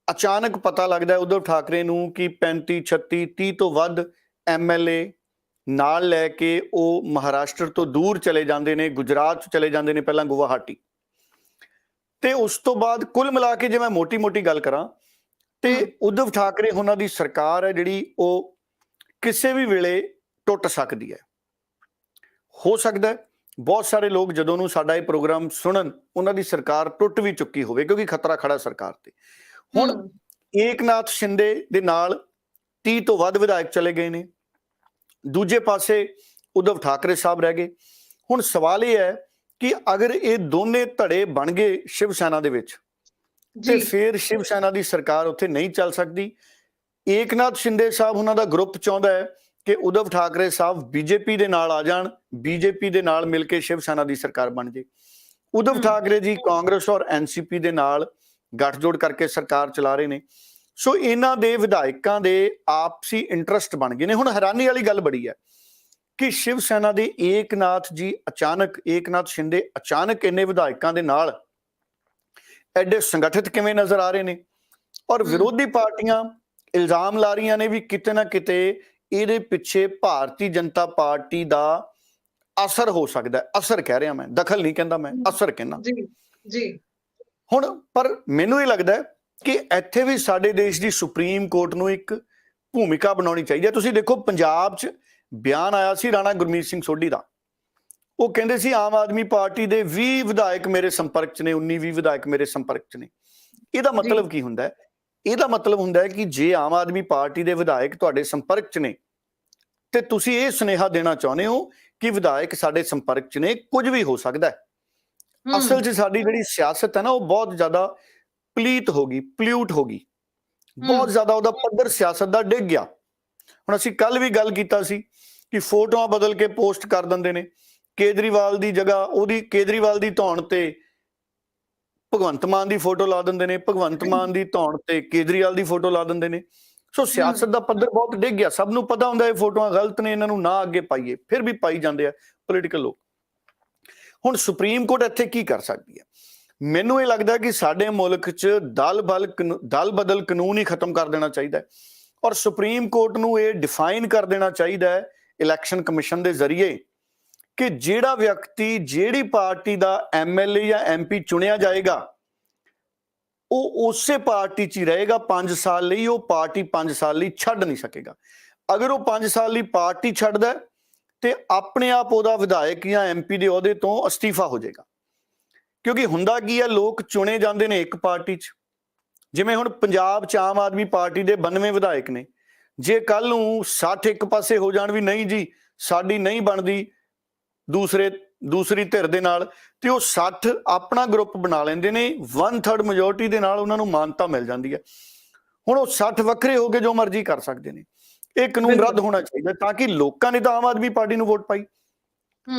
ਅਚਾਨਕ ਪਤਾ ਲੱਗਦਾ ਉਦਵ ਠਾਕਰੇ ਨੂੰ ਕਿ 35 36 30 ਤੋਂ ਵੱਧ ਐਮਐਲਏ ਨਾਲ ਲੈ ਕੇ ਉਹ ਮਹਾਰਾਸ਼ਟਰ ਤੋਂ ਦੂਰ ਚਲੇ ਜਾਂਦੇ ਨੇ, ਗੁਜਰਾਤ ਚਲੇ ਜਾਂਦੇ ਨੇ, ਪਹਿਲਾਂ ਗੁਵਾਹਾਟੀ। ਤੇ ਉਸ ਤੋਂ ਬਾਅਦ ਕੁੱਲ ਮਿਲਾ ਕੇ ਜੇ ਮੈਂ ਮੋਟੀ ਗੱਲ ਕਰਾਂ ਤੇ ਉਦਵ ਠਾਕਰੇ ਉਹਨਾਂ ਦੀ ਸਰਕਾਰ ਹੈ ਜਿਹੜੀ ਉਹ ਕਿਸੇ ਵੀ ਵੇਲੇ ਟੁੱਟ ਸਕਦੀ ਹੈ। ਹੋ ਸਕਦਾ ਬਹੁਤ ਸਾਰੇ ਲੋਕ ਜਦੋਂ ਨੂੰ ਸਾਡਾ ਇਹ ਪ੍ਰੋਗਰਾਮ ਸੁਣਨ ਉਹਨਾਂ ਦੀ ਸਰਕਾਰ ਟੁੱਟ ਵੀ ਚੁੱਕੀ ਹੋਵੇ, ਕਿਉਂਕਿ ਖਤਰਾ ਖੜਾ ਸਰਕਾਰ ਤੇ। ਹੁਣ ਏਕਨਾਥ ਸ਼ਿੰਦੇ ਦੇ ਨਾਲ 30 ਤੋਂ ਵੱਧ ਵਿਧਾਇਕ ਚਲੇ ਗਏ ਨੇ, ਦੂਜੇ ਪਾਸੇ ਉਦਵ ਠਾਕਰੇ ਸਾਹਿਬ ਰਹਿ ਗਏ। ਹੁਣ ਸਵਾਲ ਇਹ ਹੈ ਕਿ ਅਗਰ ਇਹ ਦੋਨੇ ਧੜੇ ਬਣ ਗਏ ਸ਼ਿਵ ਸੈਨਾ ਦੇ ਵਿੱਚ ਤੇ ਫਿਰ ਸ਼ਿਵ ਸੈਨਾ ਦੀ ਸਰਕਾਰ ਉੱਥੇ ਨਹੀਂ ਚੱਲ ਸਕਦੀ। ਏਕਨਾਥ ਸ਼ਿੰਦੇ ਸਾਹਿਬ ਉਹਨਾਂ ਦਾ ਗਰੁੱਪ ਚਾਹੁੰਦਾ ਹੈ ਕਿ ਉਦਵ ਠਾਕਰੇ ਸਾਹਿਬ ਬੀਜੇਪੀ ਦੇ ਨਾਲ ਆ ਜਾਣ, ਬੀਜੇਪੀ ਦੇ ਨਾਲ ਮਿਲ ਕੇ ਸ਼ਿਵ ਸੈਨਾ ਦੀ ਸਰਕਾਰ ਬਣ ਜੇ। ਉਦਵ ਠਾਕਰੇ ਜੀ ਕਾਂਗਰਸ ਔਰ ਐਨਸੀਪੀ ਦੇ ਨਾਲ ਗੱਠਜੋੜ ਕਰਕੇ ਸਰਕਾਰ ਚਲਾ ਰਹੇ ਨੇ। ਸੋ ਇਹਨਾਂ ਦੇ ਵਿਧਾਇਕਾਂ ਦੇ ਆਪਸੀ ਇੰਟਰਸਟ ਬਣ ਗਏ ਨੇ। ਹੁਣ ਹੈਰਾਨੀ ਵਾਲੀ ਗੱਲ ਬੜੀ ਹੈ ਕਿ ਸ਼ਿਵ ਸੈਨਾ ਦੇ ਏਕਨਾਥ ਸ਼ਿੰਦੇ ਅਚਾਨਕ ਇੰਨੇ ਵਿਧਾਇਕਾਂ ਦੇ ਨਾਲ ਐਡੇ ਸੰਗਠਿਤ ਕਿਵੇਂ ਨਜ਼ਰ ਆ ਰਹੇ ਨੇ, ਔਰ ਵਿਰੋਧੀ ਪਾਰਟੀਆਂ ਇਲਜ਼ਾਮ ਲਾ ਰਹੀਆਂ ਨੇ ਵੀ ਕਿਤੇ ਨਾ ਕਿਤੇ ਇਹਦੇ ਪਿੱਛੇ ਭਾਰਤੀ ਜਨਤਾ ਪਾਰਟੀ ਦਾ ਅਸਰ ਹੋ ਸਕਦਾ। ਅਸਰ ਕਹਿ ਰਿਹਾ ਮੈਂ, ਦਖਲ ਨਹੀਂ ਕਹਿੰਦਾ ਮੈਂ, ਅਸਰ ਕਹਿੰਦਾ
ਜੀ।
ਹੁਣ ਪਰ ਮੈਨੂੰ ਇਹ ਲੱਗਦਾ ਕਿ ਇੱਥੇ ਵੀ ਸਾਡੇ ਦੇਸ਼ ਦੀ ਸੁਪਰੀਮ ਕੋਰਟ ਨੂੰ ਇੱਕ ਭੂਮਿਕਾ ਬਣਾਉਣੀ ਚਾਹੀਦੀ ਹੈ। ਤੁਸੀਂ ਦੇਖੋ, ਪੰਜਾਬ 'ਚ ਬਿਆਨ ਆਇਆ ਸੀ ਰਾਣਾ ਗੁਰਮੀਤ ਸਿੰਘ ਸੋਢੀ ਦਾ। ਉਹ ਕਹਿੰਦੇ ਸੀ ਆਮ ਆਦਮੀ ਪਾਰਟੀ ਦੇ 20 ਵਿਧਾਇਕ ਮੇਰੇ ਸੰਪਰਕ 'ਚ ਨੇ, 19-20 ਵਿਧਾਇਕ ਮੇਰੇ ਸੰਪਰਕ 'ਚ ਨੇ। ਇਹਦਾ ਮਤਲਬ ਕੀ ਹੁੰਦਾ ਹੈ? ਇਹਦਾ ਮਤਲਬ ਹੁੰਦਾ ਹੈ ਕਿ ਜੇ ਆਮ ਆਦਮੀ ਪਾਰਟੀ ਦੇ ਵਿਧਾਇਕ ਤੁਹਾਡੇ ਸੰਪਰਕ 'ਚ ਨੇ ਤੇ ਤੁਸੀਂ ਇਹ ਸੁਨੇਹਾ ਦੇਣਾ ਚਾਹੁੰਦੇ ਹੋ ਕਿ ਵਿਧਾਇਕ ਸਾਡੇ ਸੰਪਰਕ 'ਚ ਨੇ, ਕੁਝ ਵੀ ਹੋ ਸਕਦਾ ਹੈ। ਅਸਲ 'ਚ ਸਾਡੀ ਜਿਹੜੀ ਸਿਆਸਤ ਹੈ ਨਾ, ਉਹ ਬਹੁਤ ਜ਼ਿਆਦਾ ਪਲੀਤ ਹੋ ਗਈ, ਪਲਿਊਟ ਹੋ ਗਈ, ਬਹੁਤ ਜ਼ਿਆਦਾ ਉਹਦਾ ਪੱਧਰ ਸਿਆਸਤ ਦਾ ਡਿੱਗ ਗਿਆ। ਹੁਣ ਅਸੀਂ ਕੱਲ ਵੀ ਗੱਲ ਕੀਤਾ ਸੀ ਕਿ ਫੋਟੋਆਂ ਬਦਲ ਕੇ ਪੋਸਟ ਕਰ ਦਿੰਦੇ ਨੇ। ਕੇਜਰੀਵਾਲ ਦੀ ਜਗ੍ਹਾ ਕੇਜਰੀਵਾਲ ਦੀ ਧੌਣ ਤੇ ਭਗਵੰਤ ਮਾਨ ਦੀ ਫੋਟੋ ਲਾ ਦਿੰਦੇ ਨੇ, ਭਗਵੰਤ ਮਾਨ ਦੀ ਧੌਣ ਤੇ ਕੇਜਰੀਵਾਲ ਦੀ ਫੋਟੋ ਲਾ ਦਿੰਦੇ ਨੇ। ਸੋ ਸਿਆਸਤ ਦਾ ਪੱਧਰ ਬਹੁਤ ਡਿੱਗ ਗਿਆ। ਸਭ ਨੂੰ ਪਤਾ ਹੁੰਦਾ ਇਹ ਫੋਟੋਆਂ ਗਲਤ ਨੇ, ਇਹਨਾਂ ਨੂੰ ਨਾ ਅੱਗੇ ਪਾਈਏ, ਫਿਰ ਵੀ ਪਾਈ ਜਾਂਦੇ ਆ ਪੋਲੀਟੀਕਲ ਲੋਕ। ਹੁਣ ਸੁਪਰੀਮ ਕੋਰਟ ਇੱਥੇ ਕੀ ਕਰ ਸਕਦੀ ਹੈ? ਮੈਨੂੰ ਇਹ ਲੱਗਦਾ ਕਿ ਸਾਡੇ ਮੁਲਕ 'ਚ ਦਲ ਬਦਲ ਕਾਨੂੰਨ ਹੀ ਖਤਮ ਕਰ ਦੇਣਾ ਚਾਹੀਦਾ ਹੈ ਔਰ ਸੁਪਰੀਮ ਕੋਰਟ ਨੂੰ ਇਹ ਡਿਫਾਈਨ ਕਰ ਦੇਣਾ ਚਾਹੀਦਾ ਹੈ ਇਲੈਕਸ਼ਨ ਕਮਿਸ਼ਨ ਦੇ ਜ਼ਰੀਏ ਕਿ ਜਿਹੜਾ ਵਿਅਕਤੀ ਜਿਹੜੀ ਪਾਰਟੀ ਦਾ ਐਮਐਲਏ ਜਾਂ ਐਮਪੀ ਚੁਣਿਆ ਜਾਏਗਾ ਉਹ ਉਸੇ ਪਾਰਟੀ 'ਚ ਹੀ ਰਹੇਗਾ 5 ਸਾਲ ਲਈ। ਉਹ ਪਾਰਟੀ 5 ਸਾਲ ਲਈ ਛੱਡ ਨਹੀਂ ਸਕੇਗਾ। ਅਗਰ ਉਹ 5 ਸਾਲ ਲਈ ਪਾਰਟੀ ਛੱਡਦਾ ਤੇ ਆਪਣੇ ਆਪ ਉਹਦਾ ਵਿਧਾਇਕ ਜਾਂ ਐਮਪੀ ਦੇ ਅਹੁਦੇ ਤੋਂ ਅਸਤੀਫਾ ਹੋ ਜਾਏਗਾ। ਕਿਉਂਕਿ ਹੁੰਦਾ ਕੀ ਹੈ, ਲੋਕ ਚੁਣੇ ਜਾਂਦੇ ਨੇ ਇੱਕ ਪਾਰਟੀ 'ਚ। ਜਿਵੇਂ ਹੁਣ ਪੰਜਾਬ 'ਚ ਆਮ ਆਦਮੀ ਪਾਰਟੀ ਦੇ 92 ਵਿਧਾਇਕ ਨੇ, ਜੇ ਕੱਲ ਨੂੰ 60 ਇੱਕ ਪਾਸੇ ਹੋ ਜਾਣ ਵੀ ਨਹੀਂ ਜੀ ਸਾਡੀ ਨਹੀਂ ਬਣਦੀ ਦੂਸਰੀ ਧਿਰ ਦੇ ਨਾਲ, ਤੇ ਉਹ 60 ਆਪਣਾ ਗਰੁੱਪ ਬਣਾ ਲੈਂਦੇ ਨੇ, 1/3 ਮੈਜੋਰਟੀ ਦੇ ਨਾਲ ਉਹਨਾਂ ਨੂੰ ਮਾਨਤਾ ਮਿਲ ਜਾਂਦੀ ਹੈ। ਹੁਣ ਉਹ 60 ਵੱਖਰੇ ਹੋ ਕੇ ਜੋ ਮਰਜ਼ੀ ਕਰ ਸਕਦੇ ਨੇ। ਇਹ ਕਾਨੂੰਨ ਰੱਦ ਹੋਣਾ ਚਾਹੀਦਾ ਤਾਂ ਕਿ ਲੋਕਾਂ ਨੇ ਤਾਂ ਆਮ ਆਦਮੀ ਪਾਰਟੀ ਨੂੰ ਵੋਟ ਪਾਈ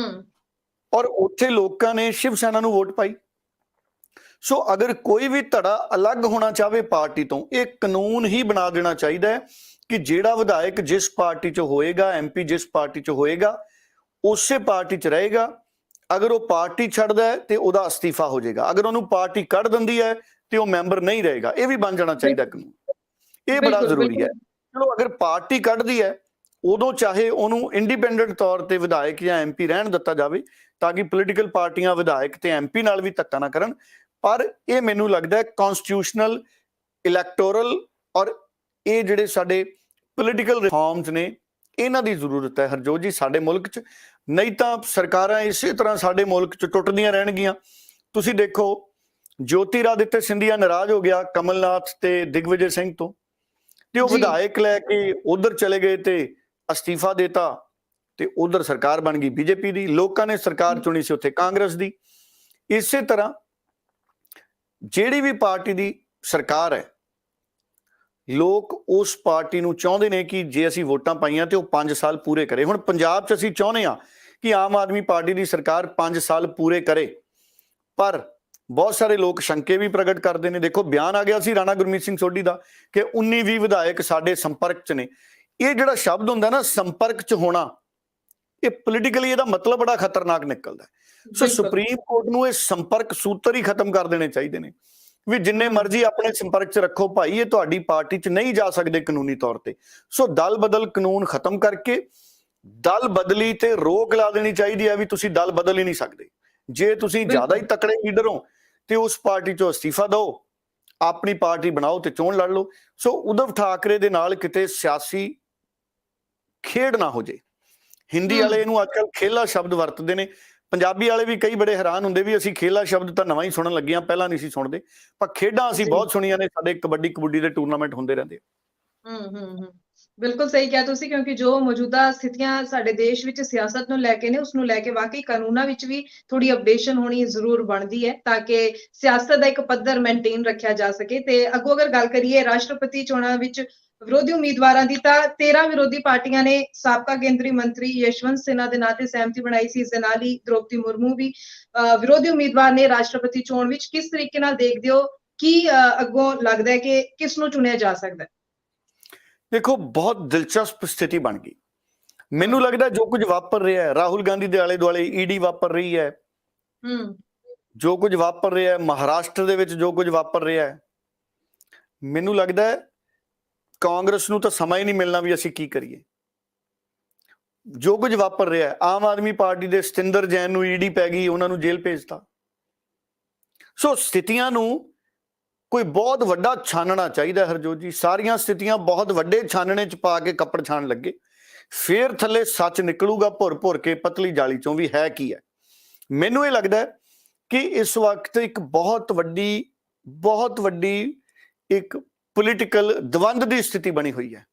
ਔਰ ਉੱਥੇ ਲੋਕਾਂ ਨੇ ਸ਼ਿਵ ਸੈਨਾ ਨੂੰ ਵੋਟ ਪਾਈ। ਸੋ ਅਗਰ ਕੋਈ ਵੀ ਧੜਾ ਅਲੱਗ ਹੋਣਾ ਚਾਹਵੇ ਪਾਰਟੀ ਤੋਂ, ਇਹ ਕਾਨੂੰਨ ਹੀ ਬਣਾ ਦੇਣਾ ਚਾਹੀਦਾ ਹੈ ਕਿ ਜਿਹੜਾ ਵਿਧਾਇਕ ਜਿਸ ਪਾਰਟੀ 'ਚ ਹੋਏਗਾ, ਐਮਪੀ ਜਿਸ ਪਾਰਟੀ 'ਚ ਹੋਏਗਾ ਉਸੇ ਪਾਰਟੀ 'ਚ ਰਹੇਗਾ। ਅਗਰ ਉਹ ਪਾਰਟੀ ਛੱਡਦਾ ਹੈ ਤੇ ਉਹਦਾ ਅਸਤੀਫਾ ਹੋ ਜਾਏਗਾ। ਅਗਰ ਉਹਨੂੰ ਪਾਰਟੀ ਕੱਢ ਦਿੰਦੀ ਹੈ ਤੇ ਉਹ ਮੈਂਬਰ ਨਹੀਂ ਰਹੇਗਾ। ਇਹ ਵੀ ਬਣ ਜਾਣਾ ਚਾਹੀਦਾ ਕਾਨੂੰਨ। ਇਹ ਬੜਾ ਜ਼ਰੂਰੀ ਹੈ। ਚਲੋ ਅਗਰ ਪਾਰਟੀ ਕੱਢਦੀ ਹੈ ਉਦੋਂ ਚਾਹੇ ਉਹਨੂੰ ਇੰਡੀਪੈਂਡੈਂਟ ਤੌਰ ਤੇ ਵਿਧਾਇਕ ਜਾਂ ਐਮਪੀ ਰਹਿਣ ਦਿੱਤਾ ਜਾਵੇ ਤਾਂ ਕਿ ਪੋਲੀਟੀਕਲ ਪਾਰਟੀਆਂ ਵਿਧਾਇਕ ਤੇ ਐਮਪੀ ਨਾਲ ਵੀ ਧੱਕਾ ਨਾ ਕਰਨ। ਪਰ ਇਹ ਮੈਨੂੰ ਲੱਗਦਾ ਹੈ ਕਨਸਟੀਟਿਊਸ਼ਨਲ, ਇਲੈਕਟੋਰਲ ਔਰ ਇਹ ਜਿਹੜੇ ਸਾਡੇ ਪੋਲੀਟੀਕਲ ਰਿਫਾਰਮਸ ਨੇ ਇਹਨਾਂ ਦੀ ਜ਼ਰੂਰਤ ਹੈ ਹਰਜੋਤ ਜੀ ਸਾਡੇ ਮੁਲਕ 'ਚ। ਨਹੀਂ ਤਾਂ ਸਰਕਾਰਾਂ ਇਸੇ ਤਰ੍ਹਾਂ ਸਾਡੇ ਮੁਲਕ 'ਚ ਟੁੱਟਦੀਆਂ ਰਹਿਣਗੀਆਂ। ਤੁਸੀਂ ਦੇਖੋ ਜੋਤੀਰਾਦਿੱਤਿਆ ਸਿੰਧੀਆ ਨਾਰਾਜ਼ ਹੋ ਗਿਆ ਕਮਲਨਾਥ ਤੇ ਦਿਗਵਿਜੇ ਸਿੰਘ ਤੋਂ, ਤੇ ਉਹ ਵਿਧਾਇਕ ਲੈ ਕੇ ਉਧਰ ਚਲੇ ਗਏ ਤੇ ਅਸਤੀਫਾ ਦੇਤਾ ਤੇ ਉਧਰ ਸਰਕਾਰ ਬਣ ਗਈ ਬੀਜੇਪੀ ਦੀ। ਲੋਕਾਂ ਨੇ ਸਰਕਾਰ ਚੁਣੀ ਸੀ ਉੱਥੇ ਕਾਂਗਰਸ ਦੀ। ਇਸੇ ਤਰ੍ਹਾਂ ਜਿਹੜੀ ਵੀ ਪਾਰਟੀ ਦੀ ਸਰਕਾਰ ਹੈ, ਲੋਕ ਉਸ ਪਾਰਟੀ ਨੂੰ ਚਾਹੁੰਦੇ ਨੇ ਕਿ ਜੇ ਅਸੀਂ ਵੋਟਾਂ ਪਾਈਆਂ ਤੇ ਉਹ 5 ਸਾਲ ਪੂਰੇ ਕਰੇ। ਹੁਣ ਪੰਜਾਬ 'ਚ ਅਸੀਂ ਚਾਹੁੰਦੇ ਹਾਂ ਕਿ ਆਮ ਆਦਮੀ ਪਾਰਟੀ ਦੀ ਸਰਕਾਰ 5 ਸਾਲ ਪੂਰੇ ਕਰੇ, ਪਰ ਬਹੁਤ ਸਾਰੇ ਲੋਕ ਸ਼ੰਕੇ ਵੀ ਪ੍ਰਗਟ ਕਰਦੇ ਨੇ। ਦੇਖੋ ਬਿਆਨ ਆ ਗਿਆ ਸੀ ਰਾਣਾ ਗੁਰਮੀਤ ਸਿੰਘ ਸੋਢੀ ਦਾ ਕਿ 19-20 ਵਿਧਾਇਕ ਸਾਡੇ ਸੰਪਰਕ 'ਚ ਨੇ। ਇਹ ਜਿਹੜਾ ਸ਼ਬਦ ਹੁੰਦਾ ਨਾ ਸੰਪਰਕ 'ਚ ਹੋਣਾ, ਇਹ ਪੋਲੀਟੀਕਲੀ ਇਹਦਾ ਮਤਲਬ ਬੜਾ ਖਤਰਨਾਕ ਨਿਕਲਦਾ। ਸੋ ਸੁਪਰੀਮ ਕੋਰਟ ਨੂੰ ਇਹ ਸੰਪਰਕ ਸੂਤਰ ਹੀ ਖਤਮ ਕਰ ਦੇਣੇ ਚਾਹੀਦੇ ਨੇ ਵੀ ਜਿੰਨੇ ਮਰਜ਼ੀ ਆਪਣੇ ਸੰਪਰਕ 'ਚ ਰੱਖੋ ਭਾਈ, ਇਹ ਤੁਹਾਡੀ ਪਾਰਟੀ 'ਚ ਨਹੀਂ ਜਾ ਸਕਦੇ ਕਾਨੂੰਨੀ ਤੌਰ ਤੇ। ਸੋ ਦਲ ਬਦਲ ਕਾਨੂੰਨ ਖਤਮ ਕਰਕੇ ਦਲ ਬਦਲੀ ਤੇ ਰੋਕ ਲਾ ਦੇਣੀ ਚਾਹੀਦੀ ਹੈ ਵੀ ਤੁਸੀਂ ਦਲ ਬਦਲ ਹੀ ਨਹੀਂ ਸਕਦੇ। ਜੇ ਤੁਸੀਂ ਜ਼ਿਆਦਾ ਹੀ ਤਕੜੇ ਲੀਡਰ ਹੋ ਤੇ ਉਸ ਪਾਰਟੀ 'ਚੋਂ ਅਸਤੀਫਾ ਦਿਓ, ਆਪਣੀ ਪਾਰਟੀ ਬਣਾਓ ਤੇ ਚੋਣ ਲੜ ਲਓ। ਸੋ ਉਧਵ ਠਾਕਰੇ ਦੇ ਨਾਲ ਕਿਤੇ ਸਿਆਸੀ ਖੇਡ ਨਾ ਹੋ ਜੇ। ਹਿੰਦੀ ਵਾਲੇ ਇਹਨੂੰ ਅੱਜ ਕੱਲ੍ਹ ਖੇਲਾ ਸ਼ਬਦ ਵਰਤਦੇ ਨੇ, ਪੰਜਾਬੀ ਵਾਲੇ ਵੀ ਕਈ ਬੜੇ ਹੈਰਾਨ ਹੁੰਦੇ ਵੀ ਅਸੀਂ ਖੇਲਾ ਸ਼ਬਦ ਤਾਂ ਨਵਾਂ ਹੀ ਸੁਣਨ ਲੱਗੇ ਹਾਂ, ਪਹਿਲਾਂ ਨਹੀਂ ਸੀ ਸੁਣਦੇ। ਪਰ ਖੇਡਾਂ ਅਸੀਂ ਬਹੁਤ ਸੁਣੀਆਂ ਨੇ, ਸਾਡੇ ਕਬੱਡੀ ਕਬੱਡੀ ਦੇ ਟੂਰਨਾਮੈਂਟ ਹੁੰਦੇ ਰਹਿੰਦੇ।
ਬਿਲਕੁਲ ਸਹੀ ਕਿਹਾ ਤੁਸੀਂ, ਕਿਉਂਕਿ ਜੋ ਮੌਜੂਦਾ ਸਥਿਤੀਆਂ ਸਾਡੇ ਦੇਸ਼ ਵਿੱਚ ਸਿਆਸਤ ਨੂੰ ਲੈ ਕੇ ਨੇ, ਉਸ ਨੂੰ ਲੈ ਕੇ ਵਾਕਈ ਕਾਨੂੰਨਾਂ ਵਿੱਚ ਵੀ ਥੋੜੀ ਅਪਡੇਸ਼ਨ ਹੋਣੀ ਜ਼ਰੂਰ ਬਣਦੀ ਹੈ ਤਾਂ ਕਿ ਸਿਆਸਤ ਦਾ ਇੱਕ ਪੱਧਰ ਮੇਨਟੇਨ ਰੱਖਿਆ ਜਾ ਸਕੇ। ਤੇ ਅੱਗੋਂ ਅਗਰ ਗੱਲ ਕਰੀਏ ਰਾਸ਼ਟਰਪਤੀ ਚੋਣਾਂ ਵਿੱਚ ਵਿਰੋਧੀ ਉਮੀਦਵਾਰਾਂ ਦੀ, ਤਾਂ 13 ਵਿਰੋਧੀ ਪਾਰਟੀਆਂ ਨੇ ਸਾਬਕਾ ਕੇਂਦਰੀ ਮੰਤਰੀ ਯਸ਼ਵੰਤ ਸਿਨਹਾ ਦੇ ਨਾਂ ਤੇ ਸਹਿਮਤੀ ਬਣਾਈ ਸੀ। ਇਸ ਦੇ ਨਾਲ ਹੀ ਦ੍ਰੋਪਦੀ ਮੁਰਮੂ ਵੀ ਵਿਰੋਧੀ ਉਮੀਦਵਾਰ ਨੇ ਰਾਸ਼ਟਰਪਤੀ ਚੋਣ ਵਿੱਚ। ਕਿਸ ਤਰੀਕੇ ਨਾਲ ਦੇਖਦੇ ਹੋ, ਕੀ ਅੱਗੋਂ ਲੱਗਦਾ ਹੈ ਕਿ ਕਿਸ ਨੂੰ ਚੁਣਿਆ ਜਾ ਸਕਦਾ ਹੈ?
ਦੇਖੋ ਬਹੁਤ ਦਿਲਚਸਪ ਸਥਿਤੀ ਬਣ ਗਈ। ਮੈਨੂੰ ਲੱਗਦਾ ਜੋ ਕੁਝ ਵਾਪਰ ਰਿਹਾ ਹੈ, ਰਾਹੁਲ ਗਾਂਧੀ ਦੇ ਆਲੇ ਦੁਆਲੇ ਈਡੀ ਵਾਪਰ ਰਹੀ ਹੈ, ਜੋ ਕੁਝ ਵਾਪਰ ਰਿਹਾ ਹੈ ਮਹਾਰਾਸ਼ਟਰ ਦੇ ਵਿੱਚ, ਜੋ ਕੁਝ ਵਾਪਰ ਰਿਹਾ ਹੈ, ਮੈਨੂੰ ਲੱਗਦਾ ਹੈ ਕਾਂਗਰਸ ਨੂੰ ਤਾਂ ਸਮਾਂ ਹੀ ਨਹੀਂ ਮਿਲਣਾ ਵੀ ਅਸੀਂ ਕੀ ਕਰੀਏ। ਜੋ ਕੁਝ ਵਾਪਰ ਰਿਹਾ ਹੈ, ਆਮ ਆਦਮੀ ਪਾਰਟੀ ਦੇ ਸਤਿੰਦਰ ਜੈਨ ਨੂੰ ਈਡੀ ਪੈ ਗਈ, ਉਹਨਾਂ ਨੂੰ ਜੇਲ੍ਹ ਭੇਜਤਾ। ਸੋ ਸਥਿਤੀਆਂ ਨੂੰ ਕੋਈ ਬਹੁਤ ਵੱਡਾ ਛਾਨਣਾ ਚਾਹੀਦਾ ਹਰਜੋਤ ਜੀ। ਸਾਰੀਆਂ ਸਥਿਤੀਆਂ ਬਹੁਤ ਵੱਡੇ ਛਾਨਣੇ 'ਚ ਪਾ ਕੇ ਕੱਪੜ ਛਾਣ ਲੱਗੇ, ਫੇਰ ਥੱਲੇ ਸੱਚ ਨਿਕਲੂਗਾ ਭੁਰ ਭੁਰ ਕੇ ਪਤਲੀ ਜਾਲੀ 'ਚੋਂ ਵੀ ਹੈ ਕੀ ਹੈ। ਮੈਨੂੰ ਇਹ ਲੱਗਦਾ ਕਿ ਇਸ ਵਕਤ ਇੱਕ ਬਹੁਤ ਵੱਡੀ ਇੱਕ ਪੋਲੀਟੀਕਲ ਦਵੰਦ ਦੀ ਸਥਿਤੀ ਬਣੀ ਹੋਈ ਹੈ,